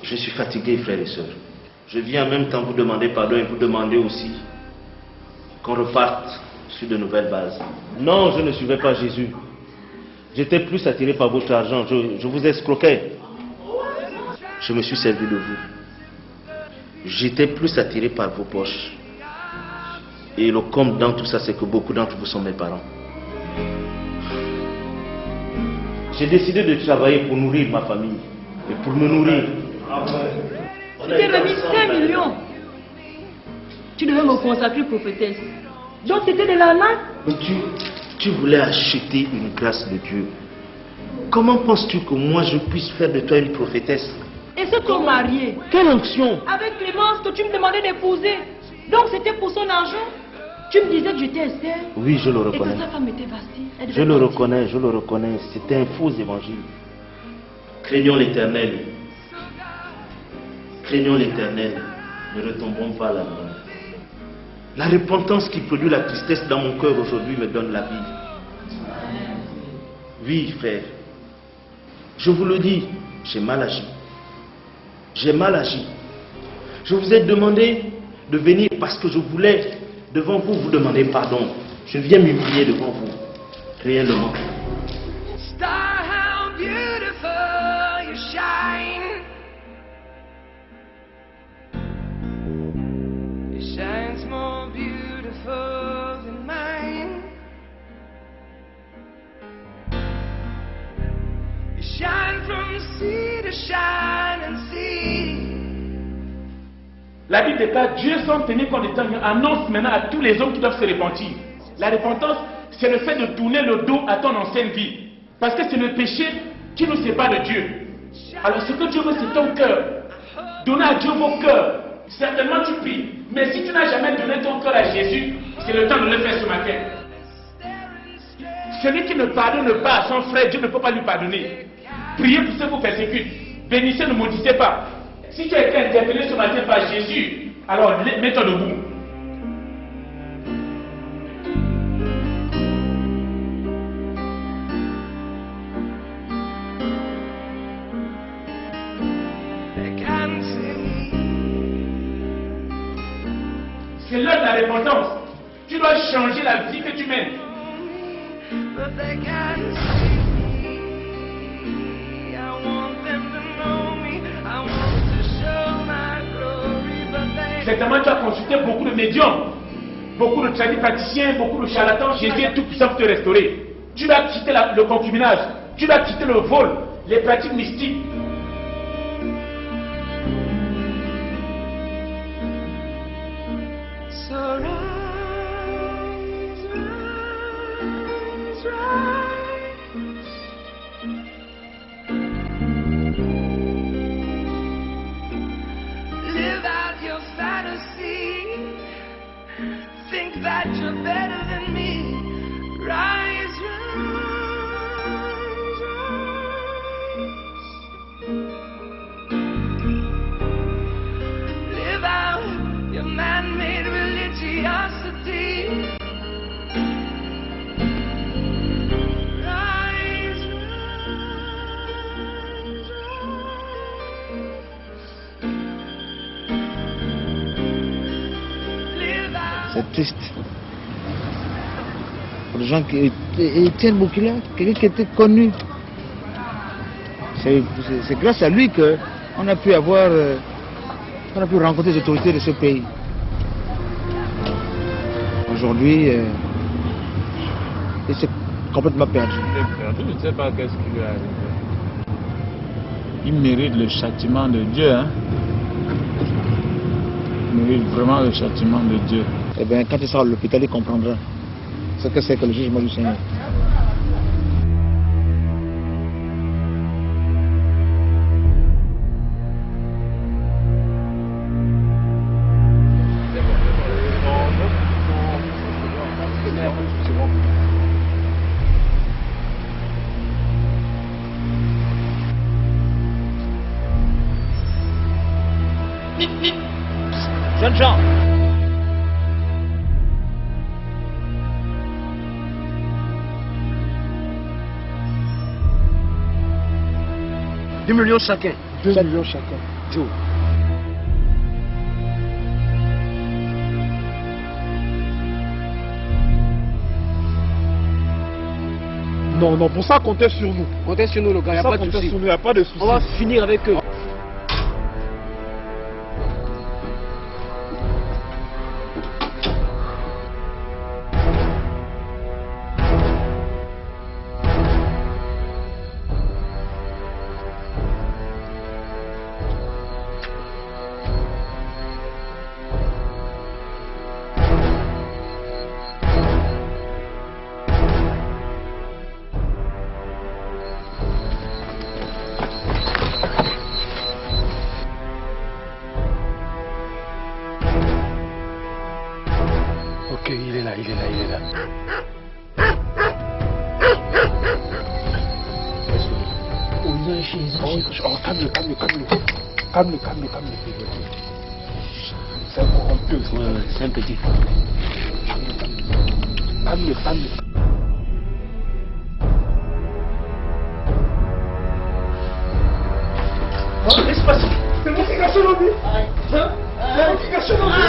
S2: Je suis fatigué, frères et sœurs. Je viens en même temps vous demander pardon et vous demander aussi qu'on reparte sur de nouvelles bases. Non, je ne suivais pas Jésus. J'étais plus attiré par votre argent. Je vous escroquais. Je me suis servi de vous. J'étais plus attiré par vos poches. Et le comble dans tout ça, c'est que beaucoup d'entre vous sont mes parents. J'ai décidé de travailler pour nourrir ma famille. Et pour me nourrir.
S23: Tu t'es remis 5 millions. Tu devais me consacrer prophétesse. Donc c'était de l'arnaque.
S2: Mais tu voulais acheter une grâce de Dieu. Comment penses-tu que moi je puisse faire de toi une prophétesse?
S23: Et c'est ton marié.
S2: Quelle onction?
S23: Avec Clémence que tu me demandais d'épouser. Donc c'était pour son argent. Tu me disais que j'étais Esther.
S2: Oui, je le reconnais.
S23: Et que sa femme était Vasti.
S2: Je le reconnais. C'était un faux évangile. Craignons l'Éternel. Craignons l'Éternel. Ne retombons pas là-dedans. La repentance qui produit la tristesse dans mon cœur aujourd'hui me donne la vie. Oui, frère. Je vous le dis, j'ai mal agi. J'ai mal agi. Je vous ai demandé de venir parce que je voulais, devant vous, vous demander pardon. Je viens m'humilier devant vous. Réellement.
S14: Star, how beautiful you shine. It shines more beautiful than mine. You shine from sea to shining sea.
S12: La Bible déclare, Dieu sans tenir compte des temps, annonce maintenant à tous les hommes qui doivent se repentir. La repentance, c'est le fait de tourner le dos à ton ancienne vie. Parce que c'est le péché qui nous sépare de Dieu. Alors ce que Dieu veut, c'est ton cœur. Donnez à Dieu vos cœurs. Certainement tu pries. Mais si tu n'as jamais donné ton cœur à Jésus, c'est le temps de le faire ce matin. Celui qui ne pardonne pas à son frère, Dieu ne peut pas lui pardonner. Priez pour ceux qui vous persécutent. Bénissez, ne maudissez pas. Si tu as été interpellé ce matin par Jésus, alors mets-toi debout. C'est l'heure de la repentance. Tu dois changer la vie que tu mènes.
S14: But they can't see me. I want them to know me. I want to show my glory. But they
S12: Certainement, tu as consulté beaucoup de médiums, beaucoup de tradipraticiens, beaucoup de charlatans. Jésus est tout puissant pour te restaurer. Tu dois quitter le concubinage. Tu dois quitter le vol, les pratiques mystiques.
S14: So rise, rise, rise. Live out your fantasy. Think that you're better than me. Rise, rise, rise. Live out your man-made religiosity. Rise, rise, rise. Live out.
S7: C'est triste. Pour les gens qui Étienne Bokila, quelqu'un qui était connu. C'est grâce à lui qu'on a pu avoir, on a pu rencontrer les autorités de ce pays. Aujourd'hui, il s'est complètement perdu.
S5: Je ne sais pas qu'est-ce qui lui est arrivé. Il mérite le châtiment de Dieu. Hein? Il mérite vraiment le châtiment de Dieu.
S7: Eh bien, quand il sera à l'hôpital, il comprendra ce que c'est que le jugement du Seigneur.
S2: Jeunes gens.
S13: $2 millions chacun.
S11: 2 millions chacun.
S13: Joe.
S11: Non, non, pour ça, comptez sur nous.
S13: Comptez sur nous, le gars, il n'y a pas de souci.
S11: Il n'y a pas de souci.
S13: On va finir avec eux.
S11: Ok, il est là. Oh, calme-le. C'est un corrompu.
S2: C'est un petit.
S11: Calme-le.
S13: Non, laisse passer. C'est moi qui cache l'envie. C'est moi qui cache l'envie.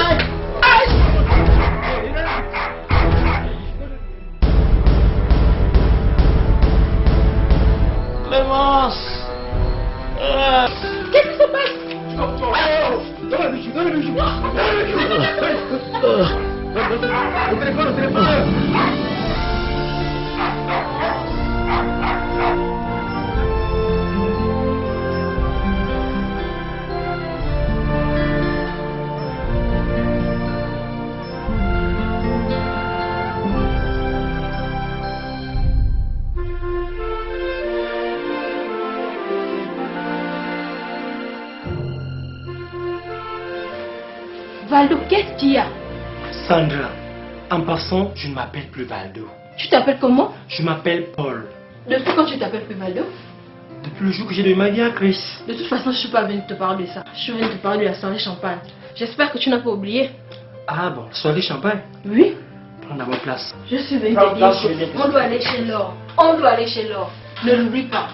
S2: Clémence.
S17: Qu'est-ce qui se passe?
S13: Donne le bijou. Le téléphone.
S17: Valdo, qu'est-ce qu'il y a?
S13: Sandra, en passant, je ne m'appelle plus Valdo.
S17: Tu t'appelles comment?
S13: Je m'appelle Paul.
S17: Depuis quand tu t'appelles plus Valdo?
S13: Depuis le jour que j'ai donné ma vie à Chris.
S17: De toute façon, je suis pas venue te parler de ça. Je suis venue te parler de la soirée champagne. J'espère que tu n'as pas oublié.
S13: Ah bon, soirée champagne?
S17: Oui.
S13: Prends d'abord place.
S17: Je suis venue te dire qu'on doit aller chez Laure. On doit aller chez Laure. Ne l'oublie pas.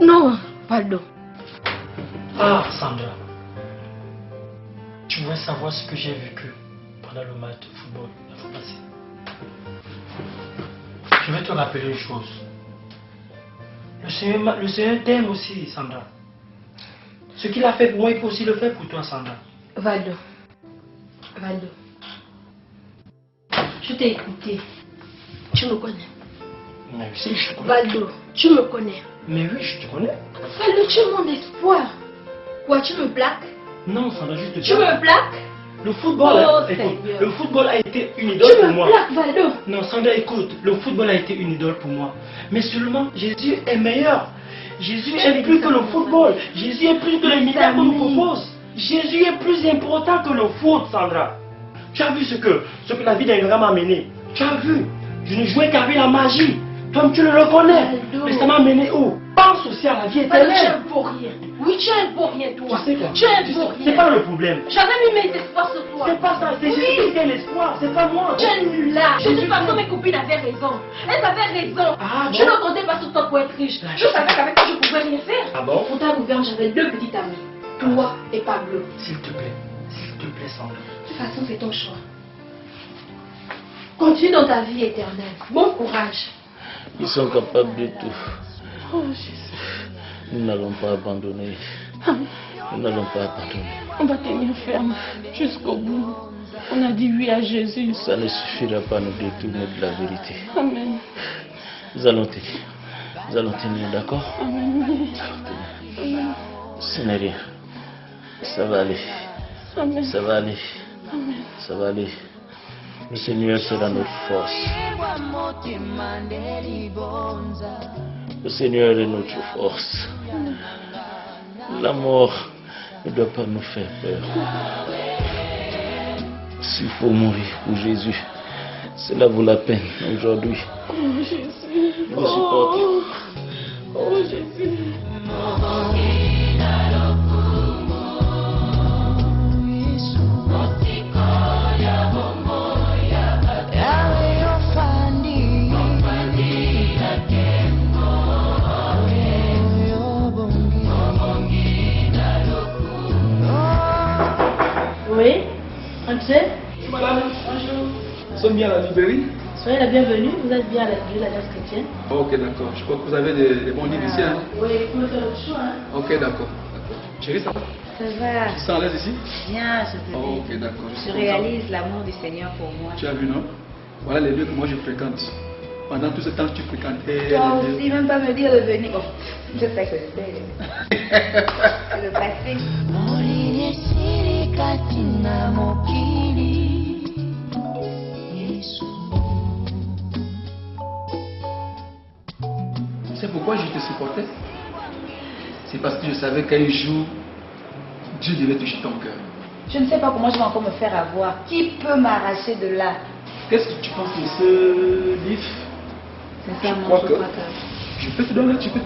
S17: Non, Valdo.
S13: Ah, Sandra. Tu voudrais savoir ce que j'ai vécu pendant le match de football la fois passée. Je vais te rappeler une chose. Le Seigneur t'aime aussi, Sandra. Ce qu'il a fait pour moi, il peut aussi le faire pour toi, Sandra.
S17: Valdo. Je t'ai écouté. Tu me connais.
S13: Mais oui, je te connais.
S17: Valdo, tu me connais.
S13: Mais oui, je te connais.
S17: Valdo, tu es mon espoir. Quoi, tu me plaques?
S13: Non, Sandra, juste
S17: Tu me plaques?
S13: Le football, le football a été une idole pour moi.
S17: Tu me plaques, Valdo.
S13: Non, Sandra, écoute, le football a été une idole pour moi. Mais seulement, Jésus est meilleur. Jésus est plus que le football. Jésus est plus que les militaires qu'on nous propose. Jésus est plus important que le foot, Sandra. Tu as vu ce que la vie d'un grand m'a mené. Tu as vu, je ne jouais qu'avec la magie. Comme tu le reconnais. Mais ça m'a mené où? Pense aussi à la vie éternelle.
S17: Tu es un beau rien. Oui, tu es un beau rien, toi.
S13: Tu sais quoi?
S17: Tu es un beau rien.
S13: C'est pas le problème.
S17: J'avais mis mes espoirs sur toi.
S13: C'est pas ça, c'est Jésus qui a l'espoir, c'est pas moi.
S17: Tu es nul là. De toute façon, mes copines avaient raison. Elles avaient raison.
S13: Ah, bon?
S17: Je ne comptais pas sur toi pour être riche. Je savais qu'avec toi, je ne pouvais rien faire.
S13: Ah bon?
S17: Pour ta gouverne, j'avais deux petites amies. Toi et Pablo.
S13: S'il te plaît, Sandra.
S17: De toute façon, c'est ton choix. Continue dans ta vie éternelle. Bon courage.
S2: Ils sont capables de tout.
S17: Oh Jésus.
S2: Nous n'allons pas abandonner. Nous n'allons pas abandonner.
S1: On va tenir ferme jusqu'au bout. On a dit oui à Jésus.
S2: Ça ne suffira pas à nous détourner de la vérité.
S1: Amen.
S2: Nous allons tenir. Nous allons tenir, d'accord?
S1: Amen.
S2: Amen. Ce n'est rien. Ça va aller.
S1: Amen.
S2: Ça va aller.
S1: Amen.
S2: Ça va aller. Le Seigneur sera notre force. Le Seigneur est notre force. La mort ne doit pas nous faire peur. S'il faut mourir pour Jésus, cela vaut la peine aujourd'hui.
S1: Oh Jésus.
S2: Nous supportons.
S1: Oh Jésus.
S11: sommes bien à la librairie.
S21: Soyez la bienvenue, vous êtes bien à l'Alliance chrétienne.
S11: Ok, d'accord. Je crois que vous avez des bons livres ici. Hein?
S21: Oui, il faut faire autre choix. Hein?
S11: Ok, d'accord. Chérie, ça va?
S18: Ça va.
S11: Tu te sens à l'aise ici?
S18: Bien, je te dis.
S11: Ok, d'accord.
S18: Je réalise l'amour du Seigneur pour moi.
S11: Tu as vu, non? Voilà les lieux que moi je fréquente. Pendant tout ce temps que tu fréquentais.
S18: Toi aussi, même pas me dire de venir. Bon, je sais que c'est le passé.
S11: C'est pourquoi je te supportais. C'est parce que je savais qu'un jour, Dieu devait toucher ton cœur.
S18: Je ne sais pas comment je vais encore me faire avoir. Qui peut m'arracher de là?
S11: Qu'est-ce que tu penses de ce livre?
S18: Sincèrement,
S11: je crois que je peux te donner, tu peux.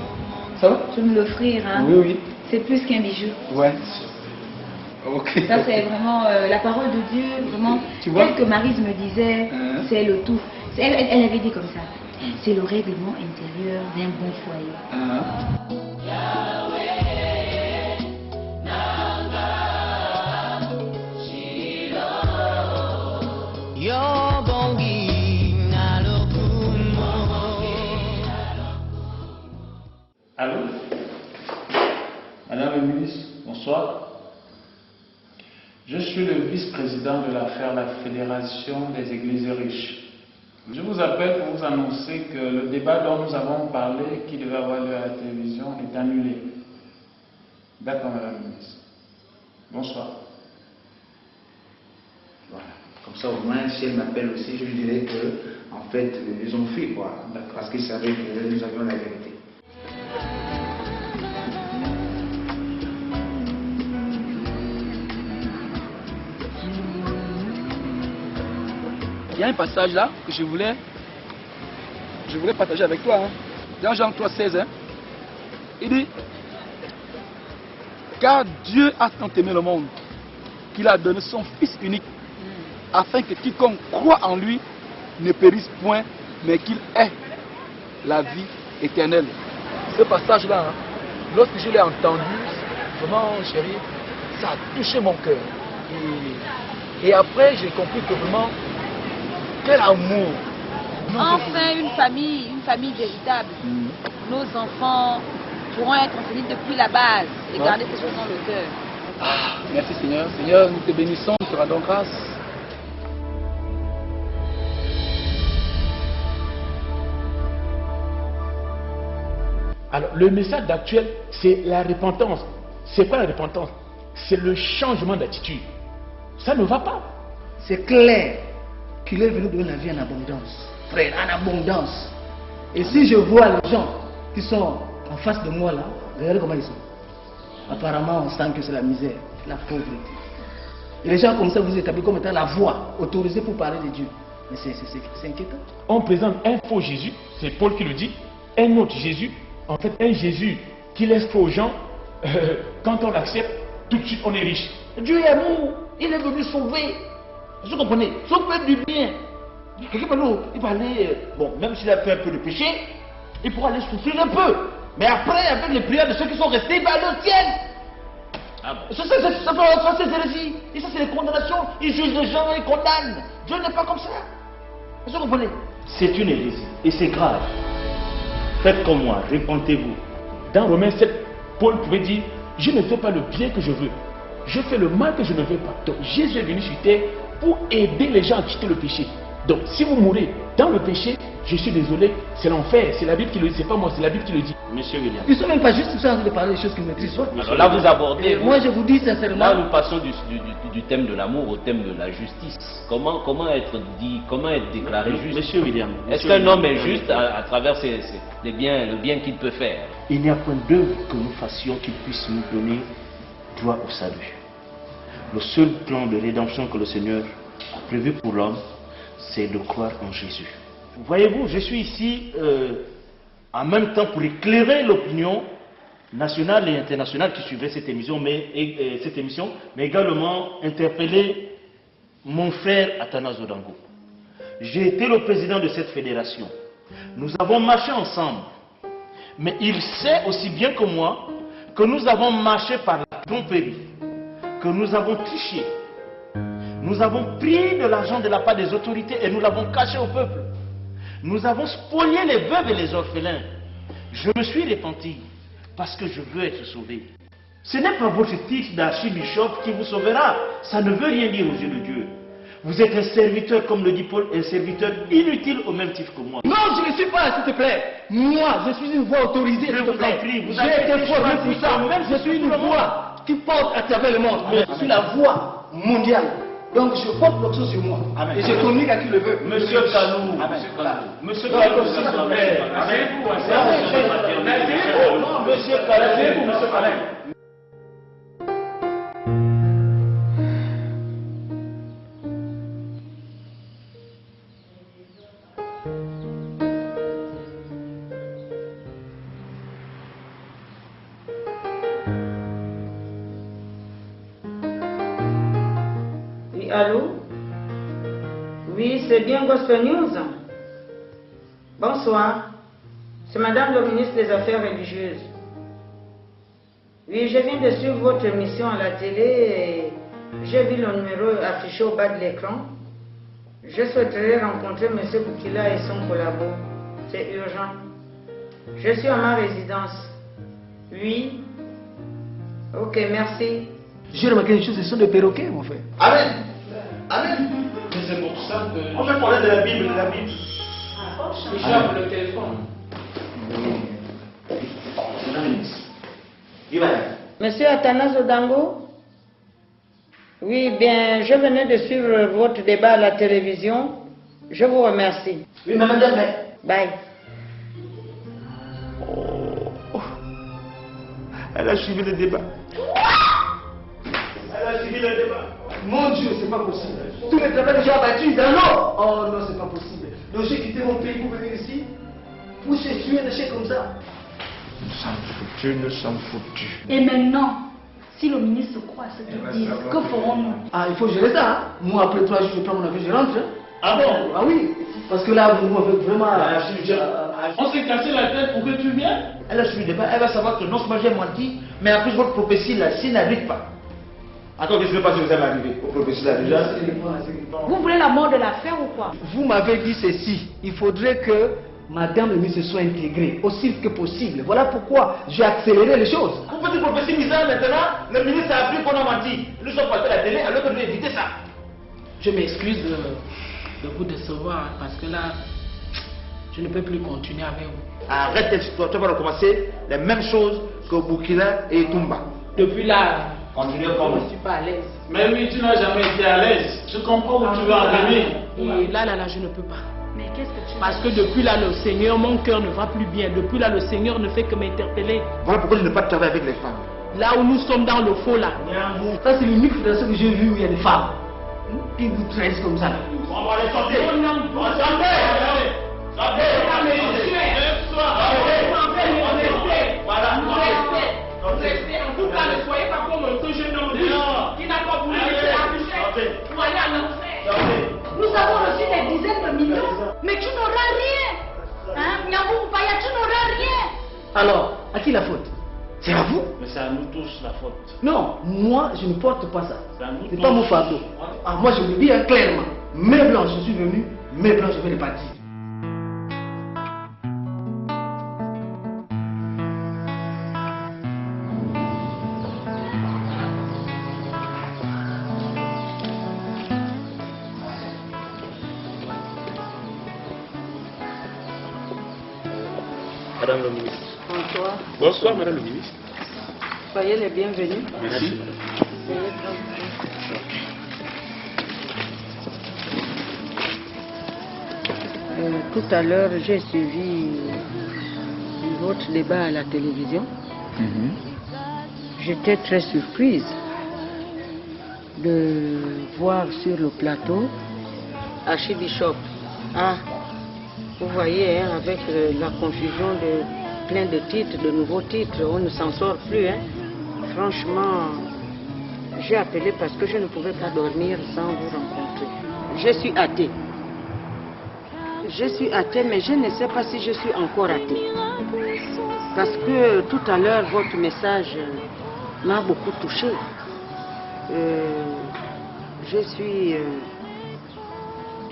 S11: Ça va?
S18: Je vais me l'offrir, hein?
S11: Oui, oui.
S18: C'est plus qu'un bijou.
S11: Ouais. Ok.
S18: Ça, c'est vraiment la parole de Dieu, vraiment.
S11: Tu vois?
S18: Tel que Maryse me disait, c'est le tout. Elle avait dit comme ça. C'est le règlement intérieur d'un bon foyer.
S5: Allô? Madame le ministre, bonsoir. Je suis le vice-président de la Fédération des Églises riches. Je vous appelle pour vous annoncer que le débat dont nous avons parlé, qui devait avoir lieu à la télévision, est annulé. D'accord, Madame la ministre. Bonsoir.
S7: Voilà. Comme ça, au moins, si elle m'appelle aussi, je lui dirai que, en fait, ils ont fui, quoi. Parce qu'ils savaient que nous avions la vérité.
S11: Il y a un passage là que je voulais partager avec toi. Hein. Dans Jean 3,16, hein. Il dit, car Dieu a tant aimé le monde qu'il a donné son Fils unique, afin que quiconque croit en lui ne périsse point, mais qu'il ait la vie éternelle. Ce passage-là, hein, lorsque je l'ai entendu, vraiment, chérie, ça a touché mon cœur. Et après, j'ai compris que vraiment, quel amour!
S17: Enfin, une famille véritable. Nos enfants pourront être enseignés depuis la base et garder ces choses dans le cœur.
S11: Ah, merci Seigneur. Seigneur, nous te bénissons, nous te rendons grâce.
S12: Alors, le message d'actuel, c'est la repentance. C'est quoi la repentance? C'est le changement d'attitude. Ça ne va pas.
S10: C'est clair qu'il est venu donner la vie en abondance. Frère, en abondance. Et si je vois les gens qui sont en face de moi là, regardez comment ils sont. Apparemment, on sent que c'est la misère, la pauvreté. Et les gens comme ça vous établissent comme étant la voie autorisée pour parler de Dieu. Mais c'est inquiétant.
S12: On présente un faux Jésus, c'est Paul qui le dit, un autre Jésus, en fait un Jésus qui laisse faux aux gens, quand on l'accepte, tout de suite on est riche.
S10: Dieu est amour, il est venu sauver. Vous comprenez? Sauver du bien. Il va aller, bon, même s'il a fait un peu de péché, il pourra aller souffrir un peu. Mais après, avec les prières de ceux qui sont restés, il va aller au ciel. Ça c'est hérésie. Et ça c'est les condamnations. Il juge les gens, il condamne. Dieu n'est pas comme ça. Vous comprenez?
S2: C'est une hérésie et c'est grave. Faites comme moi, repentez-vous.
S12: Dans Romains 7, Paul pouvait dire, je ne fais pas le bien que je veux. Je fais le mal que je ne veux pas. Donc Jésus est venu sur terre pour aider les gens à quitter le péché. Donc si vous mourrez dans le péché, je suis désolé, c'est l'enfer. C'est la Bible qui le dit, c'est pas moi, c'est la Bible qui le dit.
S2: Monsieur William.
S10: Ils ne sont même pas juste, ils sont en train de parler des choses qu'ils ne maîtrisent pas.
S3: Alors là, vous abordez.
S10: Moi, je vous dis sincèrement.
S3: Là, nous passons du thème de l'amour au thème de la justice. Comment être dit, comment être déclaré juste?
S2: Monsieur William.
S3: Est-ce qu'un homme est juste à travers le bien qu'il peut faire?
S2: Il n'y a point d'œuvre que nous fassions qui puisse nous donner droit au salut. Le seul plan de rédemption que le Seigneur a prévu pour l'homme, c'est de croire en Jésus. Voyez-vous, je suis ici en même temps pour éclairer l'opinion nationale et internationale qui suivait cette émission, mais également interpeller mon frère Athanase Odango. J'ai été le président de cette fédération. Nous avons marché ensemble. Mais il sait aussi bien que moi que nous avons marché par la tromperie, que nous avons triché. Nous avons pris de l'argent de la part des autorités et nous l'avons caché au peuple. Nous avons spolié les veuves et les orphelins. Je me suis repenti parce que je veux être sauvé. Ce n'est pas votre titre d'archibishop qui vous sauvera. Ça ne veut rien dire aux yeux de Dieu. Vous êtes un serviteur, comme le dit Paul, un serviteur inutile au même titre que moi.
S10: Non, je ne suis pas, s'il te plaît. Moi, je suis une voix autorisée, s'il te plaît. J'ai été formé pour ça. Je suis une voix qui porte à travers le monde. Je suis la voix mondiale. Donc je porte l'autre chose sur moi. Amen. Et je communique à qui le veut.
S2: Monsieur Kalou. Monsieur Kalou, s'il te plaît. Monsieur Kalou, monsieur Kalou.
S6: Allô? Oui, c'est bien Gospel News. Bonsoir. C'est Madame le ministre des Affaires religieuses. Oui, je viens de suivre votre émission à la télé et j'ai vu le numéro affiché au bas de l'écran. Je souhaiterais rencontrer M. Boukila et son collabo. C'est urgent. Je suis à ma résidence. Oui. Ok, merci.
S10: J'ai remarqué une chose, ce sont des perroquets, mon frère.
S2: Amen. Amen.
S12: Mais c'est pour ça que...
S2: On va parler de la Bible, de la Bible.
S12: Il chope le téléphone.
S6: Monsieur Athanas Odango? Oui, bien, je venais de suivre votre débat à la télévision. Je vous remercie.
S2: Oui, mais madame,
S6: Bye.
S2: Elle a suivi le débat. Elle a suivi le débat.
S10: Mon Dieu, c'est pas possible. Tous mes travaux déjà abattus dans l'eau. Oh non, c'est pas possible. Donc j'ai quitté mon pays pour venir ici, pour se tuer un échec comme ça.
S2: Nous sommes foutus.
S18: Et maintenant, si le ministre croit à ce qu'il dit, que ferons-nous?
S10: Ah, il faut gérer ça. Hein? Moi, après 3 jours, je prends mon avion, je rentre. Hein?
S2: Ah bon?
S10: Ah oui. Parce que là, vous m'avez vraiment...
S12: On s'est cassé la tête pour que tu viennes.
S7: Elle a suivi le débat, elle va savoir que non seulement j'ai menti, mais en plus votre prophétie là, s'il n'arrive pas. Attends, je ne sais pas si vous allez arriver au prophétie là déjà.
S18: Vous voulez la mort de l'affaire ou quoi?
S10: Vous m'avez dit ceci, il faudrait que Madame le ministre soit intégrée aussi vite que possible. Voilà pourquoi j'ai accéléré les choses.
S2: Vous faites une prophétie bizarre maintenant, le ministre a appris qu'on a menti. Nous sommes passés à la télé alors que nous éviter ça.
S23: Je m'excuse de vous décevoir parce que là, je ne peux plus continuer avec vous.
S7: Arrête cette histoire, tu vas recommencer les mêmes choses que Boukila et Toumba.
S23: Depuis là,
S7: continuez
S23: je
S7: comme
S23: ne suis pas à l'aise.
S12: Mais oui, tu n'as jamais été à l'aise. Je comprends où tu veux en venir.
S23: Et là, je ne peux pas.
S18: Mais qu'est-ce que tu
S23: Parce que depuis là, le Seigneur, mon cœur ne va plus bien. Depuis là, le Seigneur ne fait que m'interpeller.
S7: Voilà pourquoi je ne veux pas travailler avec les femmes.
S23: Là où nous sommes dans le faux là.
S10: Ça, c'est l'unique fédération que j'ai vue où il y a des femmes qui vous trahissent comme ça.
S2: On va les sortir. On va sortir.
S23: En tout cas, ne soyez pas comme ce jeune homme qui n'a pas voulu être affiché pour aller en enfer.
S18: Nous avons reçu des dizaines de millions, mais tu n'auras rien. Hein? Nyabou Mpaya, tu n'auras rien.
S10: Alors, à qui la faute? C'est à vous?
S2: Mais c'est à nous tous la faute.
S10: Non, moi je ne porte pas ça.
S2: C'est
S10: pas mon fardeau. Ah, moi je le dis clairement. Mes blancs, je suis venu, mes blancs, je vais les partir.
S2: Madame le ministre.
S6: Bonsoir.
S2: Bonsoir, Madame le ministre.
S6: Soyez les bienvenus.
S2: Merci.
S6: Tout à l'heure, j'ai suivi votre débat à la télévision. J'étais très surprise de voir sur le plateau Archibishop. Ah, vous voyez, hein, avec la confusion de plein de titres, de nouveaux titres, on ne s'en sort plus. Hein. Franchement, j'ai appelé parce que je ne pouvais pas dormir sans vous rencontrer. Je suis athée. Je suis athée, mais je ne sais pas si je suis encore athée. Parce que tout à l'heure, votre message m'a beaucoup touchée. Je suis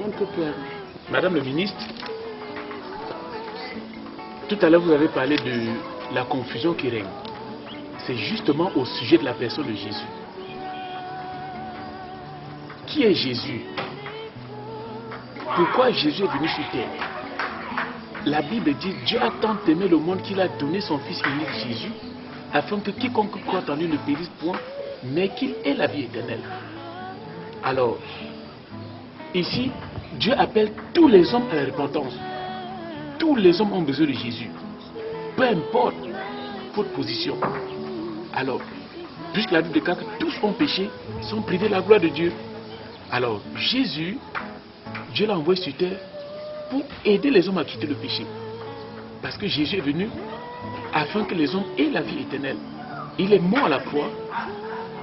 S6: un peu perdue.
S12: Madame le ministre, tout à l'heure vous avez parlé de la confusion qui règne. C'est justement au sujet de la personne de Jésus. Qui est Jésus? Pourquoi Jésus est venu sur terre? La Bible dit, Dieu a tant aimé le monde qu'il a donné son Fils unique Jésus, afin que quiconque croit en lui ne périsse point, mais qu'il ait la vie éternelle. Alors, ici, Dieu appelle tous les hommes à la repentance. Tous les hommes ont besoin de Jésus. Peu importe votre position. Alors, puisque la Bible déclare que tous ont péché, sont privés de la gloire de Dieu. Alors, Jésus, Dieu l'a envoyé sur terre pour aider les hommes à quitter le péché. Parce que Jésus est venu afin que les hommes aient la vie éternelle. Il est mort à la croix.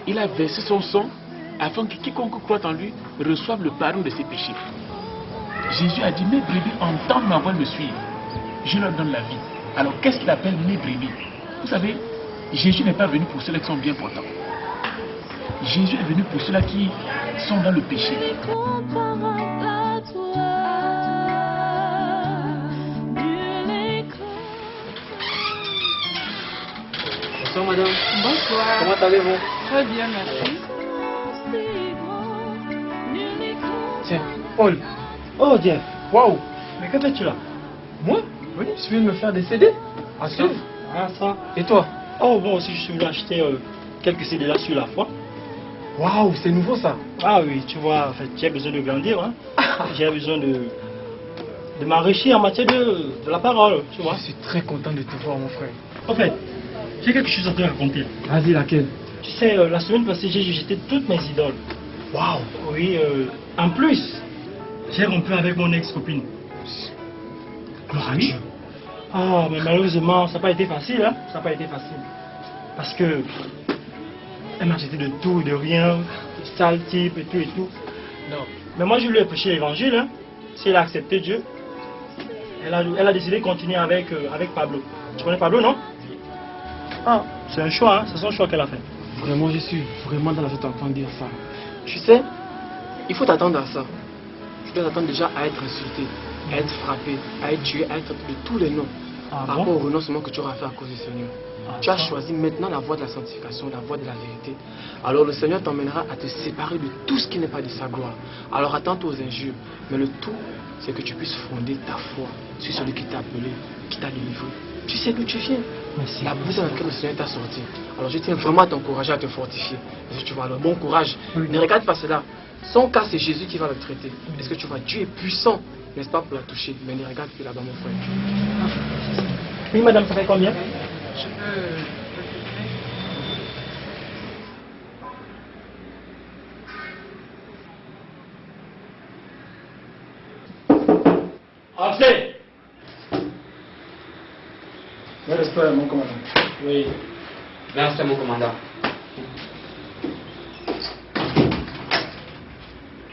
S12: Il a versé son sang afin que quiconque croit en lui reçoive le pardon de ses péchés. Jésus a dit, mes brebis entendent ma voix me suivre. Je leur donne la vie. Alors qu'est-ce qu'il appelle mes brebis? Vous savez, Jésus n'est pas venu pour ceux-là qui sont bien portants. Jésus est venu pour ceux-là qui sont dans le péché.
S9: Bonsoir madame.
S23: Bonsoir.
S9: Comment allez-vous?
S23: Très bien, merci.
S9: Tiens, Paul.
S10: Oh Jeff.
S9: Waouh.
S10: Mais que fais-tu là?
S9: Moi? Oui, je viens de me faire des CD.
S10: Ah ça? Ah ça.
S9: Et toi?
S10: Oh bon, aussi je suis venu acheter quelques CD là sur la foi.
S9: Waouh, c'est nouveau ça.
S10: Ah oui, tu vois, en fait, j'ai besoin de grandir, hein. J'ai besoin de m'enrichir en matière de la parole, tu vois.
S9: Je suis très content de te voir mon frère.
S10: En fait, j'ai quelque chose à te raconter.
S9: Vas-y, laquelle?
S10: Tu sais, la semaine passée, j'ai jeté toutes mes idoles.
S9: Waouh.
S10: Oui, en plus, j'ai rompu avec mon ex-copine.
S9: Gloire à Dieu.
S10: Ah, mais malheureusement, ça n'a pas été facile, hein. Ça n'a pas été facile. Parce que elle m'a jeté de tout, de rien, de sale type et tout et tout. Non. Mais moi, je lui ai prêché l'évangile, hein. Si elle a accepté Dieu, elle a décidé de continuer avec Pablo. Tu connais Pablo, non? Ah, c'est un choix, hein. C'est son choix qu'elle a fait.
S9: Vraiment, je suis vraiment dans la tête d'entendre dire ça. Tu sais, il faut t'attendre à ça. Tu dois t'attendre déjà à être insulté, à être frappé, à être tué, à être de tous les noms.
S10: Ah,
S9: par
S10: bon?
S9: rapport au renoncement que tu auras fait à cause du Seigneur. Tu as choisi maintenant la voie de la sanctification, la voie de la vérité. Alors le Seigneur t'emmènera à te séparer de tout ce qui n'est pas de sa gloire. Alors attends-toi aux injures. Mais le tout, c'est que tu puisses fonder ta foi sur celui qui t'a appelé, qui t'a délivré. Tu sais d'où tu viens.
S10: Merci.
S9: La boue dans laquelle le Seigneur t'a sorti. Alors je tiens vraiment à t'encourager, à te fortifier. Est-ce que tu vois, alors bon courage.
S10: Oui.
S9: Ne regarde pas cela. Son cas, c'est Jésus qui va le traiter. Est-ce que tu vois, Dieu est puissant, n'est-ce pas, pour la toucher. Mais ne regarde plus là-bas, mon frère.
S10: Oui, madame, ça fait combien?
S4: Je peux...
S10: Entrez!
S9: J'espère, mon commandant.
S10: Oui.
S9: Merci, mon commandant.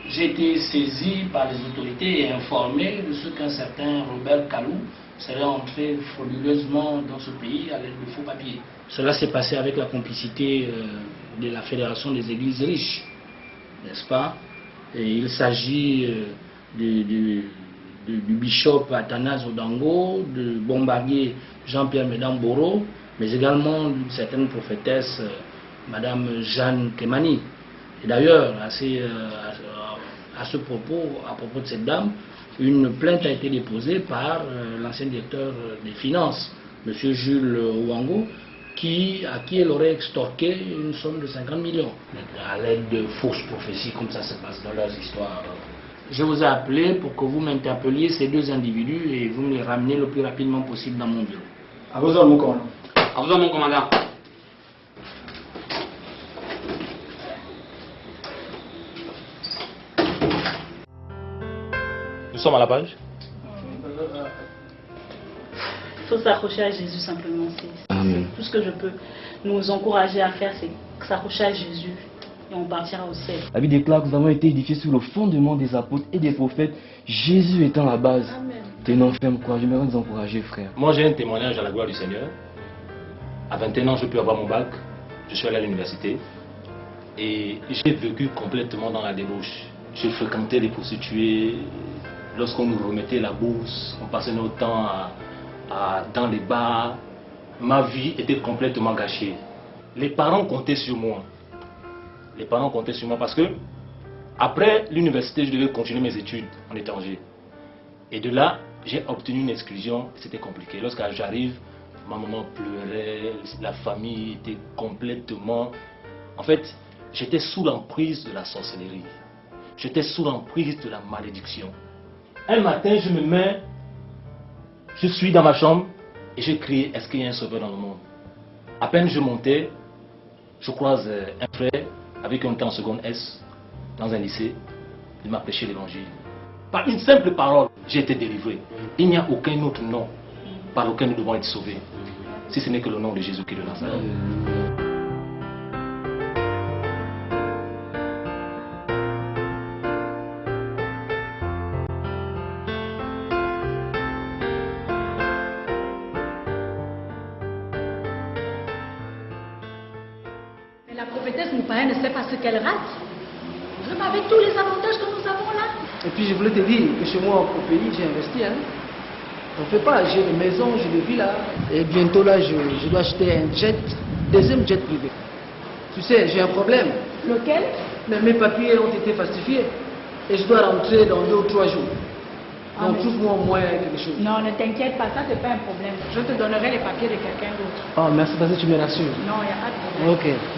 S15: J'ai été saisi par les autorités et informé de ce qu'un certain Robert Kalou serait entré frauduleusement dans ce pays avec de faux papiers. Cela s'est passé avec la complicité de la Fédération des Églises riches, n'est-ce pas? Et il s'agit du bishop Athanase Odango, du bombardier Jean-Pierre Medamboro, mais également d'une certaine prophétesse, Madame Jeanne Kemani. Et d'ailleurs, à ce propos, à propos de cette dame, une plainte a été déposée par l'ancien directeur des finances, M. Jules Ouango, à qui elle aurait extorqué une somme de 50 millions, à l'aide de fausses prophéties, comme ça se passe dans leurs histoires. Je vous ai appelé pour que vous m'interpelliez ces deux individus et vous me les ramenez le plus rapidement possible dans mon bureau.
S9: À vos ordres, mon commandant.
S15: À vos ordres, mon commandant.
S2: Nous sommes à la page.
S16: Il faut s'accrocher à Jésus simplement. C'est tout ce que je peux nous encourager à faire, c'est s'accrocher à Jésus et on partira au ciel.
S24: La Bible déclare que nous avons été édifiés sur le fondement des apôtres et des prophètes, Jésus étant la base. Tenons ferme quoi, j'aimerais nous encourager, frère.
S3: Moi j'ai un témoignage à la gloire du Seigneur. À 21 ans, je peux avoir mon bac. Je suis allé à l'université.
S8: Et j'ai vécu complètement dans la débauche. J'ai fréquenté les prostituées. Lorsqu'on nous remettait la bourse, on passait notre temps dans les bars. Ma vie était complètement gâchée. Les parents comptaient sur moi. Les parents comptaient sur moi parce que après l'université, je devais continuer mes études en étranger. Et de là, j'ai obtenu une exclusion. C'était compliqué. Lorsque j'arrive, ma maman pleurait, la famille était complètement... En fait, j'étais sous l'emprise de la sorcellerie. J'étais sous l'emprise de la malédiction. Un matin, je suis dans ma chambre et j'ai crié, est-ce qu'il y a un sauveur dans le monde? À peine je montais, je croise un frère avec un temps en seconde S dans un lycée. Il m'a prêché l'évangile. Par une simple parole, j'ai été délivré. Il n'y a aucun autre nom par lequel nous devons être sauvés, si ce n'est que le nom de Jésus-Christ de Nazareth.
S23: Mais la prophétesse Moupaïa ne sait pas ce qu'elle rate. Même avec tous les avantages que nous avons là.
S10: Et puis je voulais te dire que chez moi au pays, j'ai investi. Hein. On ne fait pas, j'ai des maisons, j'ai des villas. Et bientôt là, je dois acheter un jet, deuxième jet privé. Tu sais, j'ai un problème.
S23: Lequel?
S10: Mais mes papiers ont été falsifiés. Et je dois rentrer dans 2 ou 3 jours.
S23: Ah,
S10: Donc trouve-moi au moins quelque chose.
S23: Non, ne t'inquiète pas, ça c'est pas un problème. Je te donnerai les papiers de quelqu'un d'autre.
S10: Oh, merci parce que tu me rassures.
S23: Non, il n'y a pas de problème.
S10: Ok.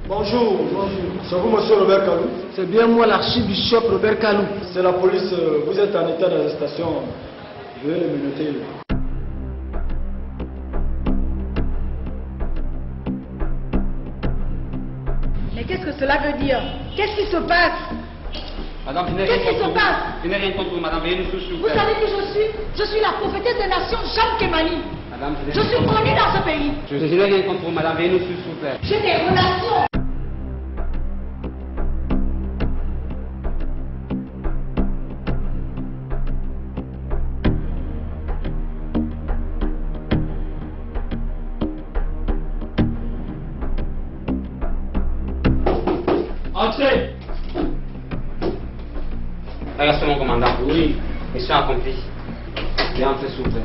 S19: Bonjour. C'est vous, monsieur Robert Kalou?
S10: C'est bien moi, l'archibishop Robert Kalou.
S19: C'est la police. Vous êtes en état d'arrestation. Je vais le menotter.
S23: Mais qu'est-ce que cela veut dire? Qu'est-ce qui se passe?
S20: Madame,
S23: Qu'est-ce qui se passe?
S20: Je n'ai rien contre vous, madame. Veuillez nous suivre, s'il vous
S23: Vous
S20: plaît.
S23: savez qui je suis? Je suis la prophétesse des nations, Jeanne Kemani.
S20: Madame,
S23: Je suis connue dans ce pays.
S20: Je n'ai rien contre vous, madame. Veuillez nous suivre, s'il vous plaît.
S23: J'ai des relations.
S20: Entrez. Restez mon commandant. Oui. Mission accomplie. Veuillez entrer, s'il vous plaît.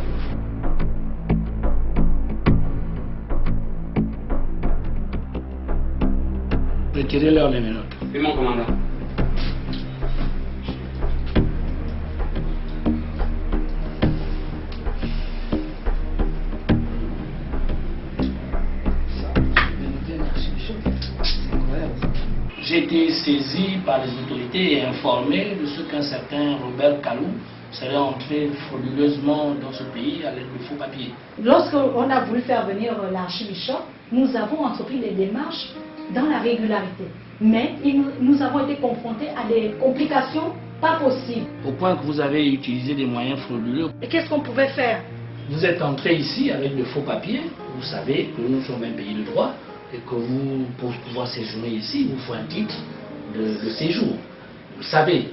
S15: Retirez-leur les menottes.
S20: Oui, mon commandant.
S15: J'ai été saisi par les autorités et informé de ce qu'un certain Robert Kalou serait entré frauduleusement dans ce pays avec de faux papiers.
S23: Lorsqu'on a voulu faire venir l'archibishop, nous avons entrepris des démarches dans la régularité. Mais nous avons été confrontés à des complications pas possibles.
S15: Au point que vous avez utilisé des moyens frauduleux.
S23: Et qu'est-ce qu'on pouvait faire?
S15: Vous êtes entré ici avec de faux papiers. Vous savez que nous sommes un pays de droit et que vous, pour pouvoir séjourner ici, il vous faut un titre de séjour. Vous savez,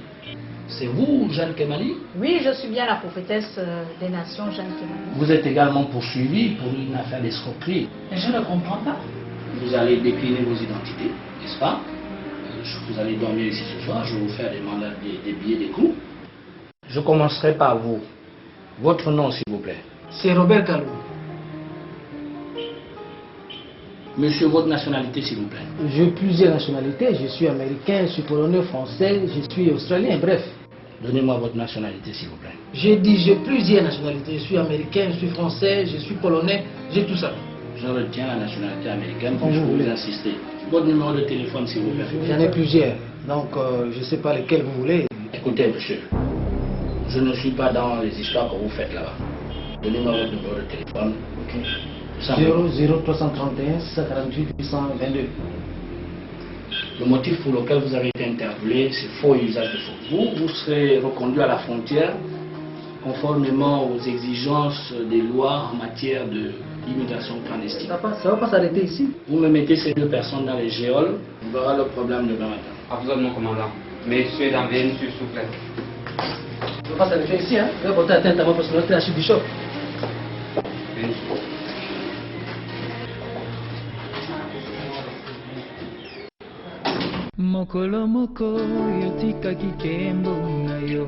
S15: c'est vous, Jeanne Kemani?
S23: Oui, je suis bien la prophétesse des nations, Jeanne Kemani.
S15: Vous êtes également poursuivi pour une affaire d'escroquerie.
S23: Mais je ne comprends pas.
S15: Vous allez décliner vos identités, n'est-ce pas? Vous allez dormir ici ce soir, je vais vous faire des mandats, des billets, des coups. Je commencerai par vous. Votre nom, s'il vous plaît.
S10: C'est Robert Kalou.
S15: Monsieur, votre nationalité, s'il vous plaît.
S10: J'ai plusieurs nationalités. Je suis américain, je suis polonais, français, je suis australien, bref.
S15: Donnez-moi votre nationalité, s'il vous plaît.
S10: J'ai dit j'ai plusieurs nationalités. Je suis américain, je suis français, je suis polonais, j'ai tout ça.
S15: Je retiens la nationalité américaine, puis je peux vous insister. Votre numéro de téléphone, s'il vous plaît.
S10: J'en ai plusieurs, donc je ne sais pas lesquels vous voulez.
S15: Écoutez, monsieur, je ne suis pas dans les histoires que vous faites là-bas. Donnez-moi votre numéro de téléphone.
S10: Ok. 00331 648 822.
S15: Le motif pour lequel vous avez été interpellé, c'est faux et usage de faux. Vous serez reconduit à la frontière conformément aux exigences des lois en matière d'immigration clandestine.
S10: Ça ne va pas s'arrêter ici.
S15: Vous me mettez ces 2 personnes dans les géoles, on verra le problème demain matin.
S20: À vous, mon commandant. Messieurs, dames, veuillez nous suivre, s'il vous plaît.
S23: ne veux pas s'en faire ici, hein. Je vais porter atteinte à ma personnalité d'archibishop.
S1: Mokolo moko yotikaki kembo na yo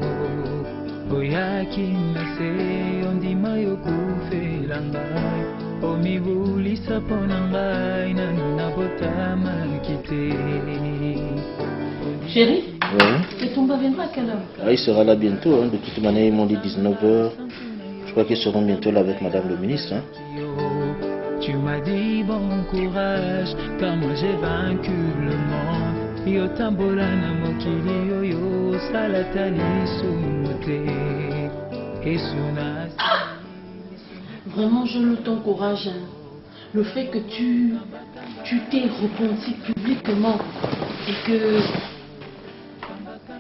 S1: oyaki na se ondima yo kufela ngai omibulisa mpo na ngai nanu nabotamaki te.
S23: Chérie,
S3: Oui.
S23: et Toumba viendra à quelle heure?
S2: Il sera là bientôt. Hein. De toute manière, ils m'ont dit 19h. Je crois qu'ils seront bientôt là avec Madame le ministre. Hein.
S1: Tu m'as dit bon courage car moi j'ai vaincu le monde. Yotambola na mokili oyo salatali sunote esuna.
S23: Vraiment, je t'encourage. Hein. Le fait que tu t'es repenti publiquement et que,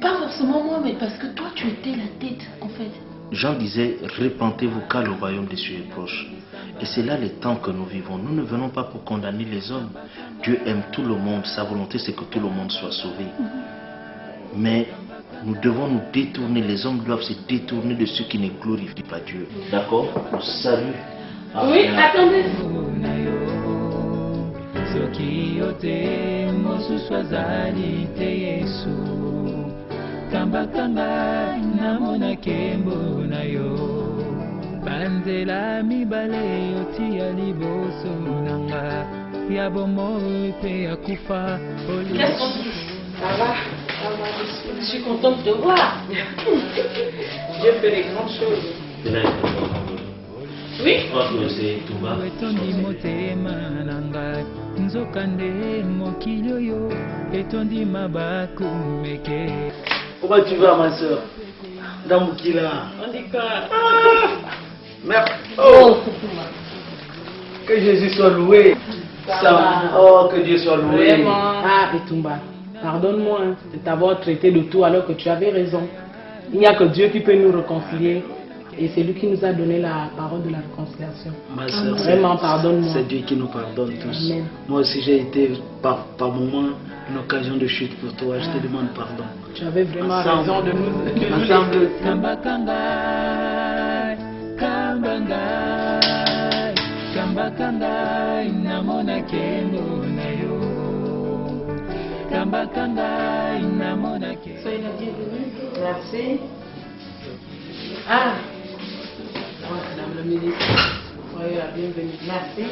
S23: pas forcément moi, mais parce que toi, tu étais la tête, en fait.
S2: Jean disait, repentez-vous car le royaume des cieux est proche. Et c'est là les temps que nous vivons. Nous ne venons pas pour condamner les hommes. Dieu aime tout le monde. Sa volonté, c'est que tout le monde soit sauvé. Mais nous devons nous détourner. Les hommes doivent se détourner de ceux qui ne glorifient pas Dieu. D'accord? Salut.
S23: Oui, attendez.
S1: Soki yote mosusu azali te Yesu kambakanga namona kembo na yo banzela mibale yotia liboso nanga ya bomoi pe ya kufa.
S23: Ça va? Je suis contente de te voir. Dieu fait des grandes choses. Oui?
S2: C'est Toumba.
S1: etondi motema na ngai nzokande mokili oyo etondi mabaku meke.
S23: Comment tu vas, ma soeur? Dans Moukila.
S16: On dit quoi?
S23: Merci. Oh! Que Jésus soit loué. Ça va. Oh, que Dieu soit loué.
S4: Vraiment. Ah, Etumba, pardonne-moi de t'avoir traité de tout alors que tu avais raison. Il n'y a que Dieu qui peut nous réconcilier. Et c'est lui qui nous a donné la parole de la réconciliation.
S23: Ma soeur,
S4: vraiment, pardonne-moi.
S23: C'est Dieu qui nous pardonne tous.
S4: Amen.
S23: Moi aussi, j'ai été par moments une occasion de chute pour toi. Je te demande pardon.
S4: Tu avais vraiment
S23: Ensemble.
S4: raison de nous
S23: Ensemble.
S1: Kambakanga, kambanga, kambakanga, namona kembo na yo. Kambakanga, namona kembo.
S23: Soyez la bienvenue.
S4: Merci. Ah, Madame le ministre, soyez la bienvenue. Merci.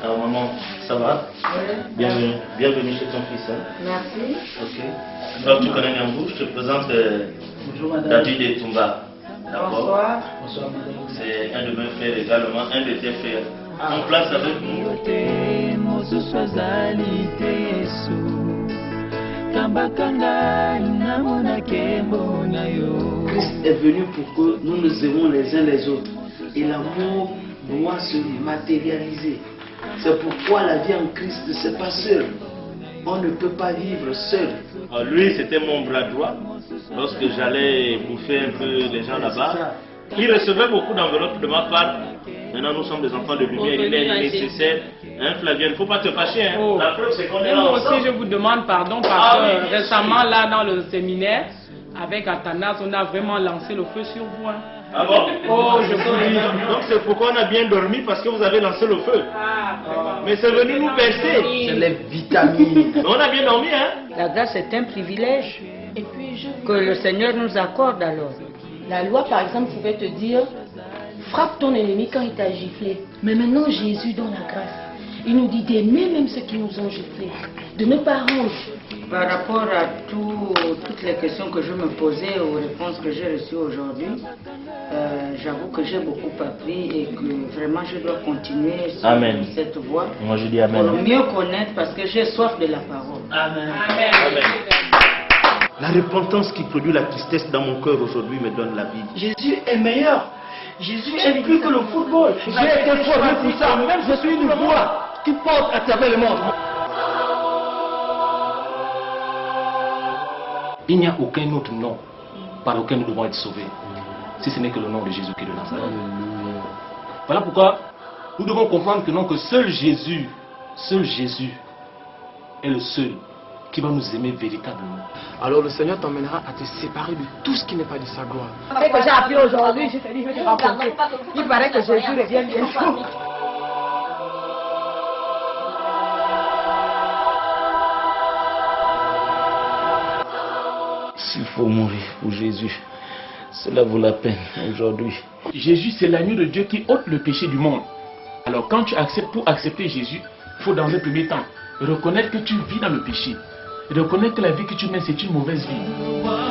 S2: Alors maman, ça va?
S4: Oui.
S2: Bienvenue. Bienvenue chez ton fils. Hein?
S4: Merci.
S2: Ok. Donc tu connais Nyambou, je te présente
S23: Bonjour madame.
S2: David et Toumba. D'accord?
S23: Bonsoir. Bonsoir madame.
S2: C'est un de mes frères également, un de tes frères. En place avec nous.
S1: Mosusu azali te Yesu kambakanga namona kembo na yo.
S23: Christ est venu pour que nous nous aimons les uns les autres. Et l'amour doit se matérialiser. C'est pourquoi la vie en Christ, c'est pas seul. On ne peut pas vivre seul.
S2: Lui, c'était mon bras droit. Lorsque j'allais bouffer un peu les gens là-bas, il recevait beaucoup d'enveloppes de ma part. Maintenant, nous sommes des enfants de lumière. Il est nécessaire. Hein, Flavien, il ne faut pas te fâcher. Hein.
S4: Oh.
S2: La preuve, c'est qu'on est
S4: Et
S2: là
S4: moi
S2: ensemble.
S4: aussi, je vous demande pardon parce que
S2: oui,
S4: récemment, là, dans le séminaire, avec Athanas, on a vraiment lancé le feu sur vous. Hein.
S2: Ah bon?
S4: Oh, je vous dis.
S2: Donc c'est pourquoi on a bien dormi, parce que vous avez lancé le feu. Mais c'est venu nous bercer.
S23: C'est les vitamines.
S2: Mais on a bien dormi, hein?
S6: La grâce est un privilège que le Seigneur nous accorde alors.
S23: La loi, par exemple, pouvait te dire frappe ton ennemi quand il t'a giflé. Mais maintenant, Jésus donne la grâce. Il nous dit d'aimer même ceux qui nous ont giflés, de ne pas rendre.
S6: Par rapport à toutes les questions que je me posais, aux réponses que j'ai reçues aujourd'hui, j'avoue que j'ai beaucoup appris et que vraiment je dois continuer sur
S2: Amen.
S6: cette voie
S2: Moi je dis Amen.
S6: pour mieux connaître parce que j'ai soif de la parole.
S23: Amen.
S2: Amen. La repentance qui produit la tristesse dans mon cœur aujourd'hui me donne la vie.
S23: Jésus est meilleur. Jésus est plus que le football. J'ai été formé pour ça. Même je suis une voix qui porte à travers le monde.
S8: Il n'y a aucun autre nom par lequel nous devons être sauvés, si ce n'est que le nom de Jésus qui est de Nazareth. Voilà pourquoi nous devons comprendre que non, que seul Jésus est le seul
S12: qui va nous aimer véritablement.
S9: Alors le Seigneur t'emmènera à te séparer de tout ce qui n'est pas de sa gloire.
S17: C'est que j'ai appris aujourd'hui, je te dis, je vais te rencontrer. Il paraît que Jésus revient bientôt.
S2: S'il faut mourir pour Jésus, cela vaut la peine aujourd'hui.
S12: Jésus, c'est l'agneau de Dieu qui ôte le péché du monde. Alors quand tu acceptes, pour accepter Jésus, il faut dans un premier temps reconnaître que tu vis dans le péché. Reconnaître que la vie que tu mènes, c'est une mauvaise vie.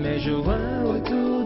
S1: Mais je vois autour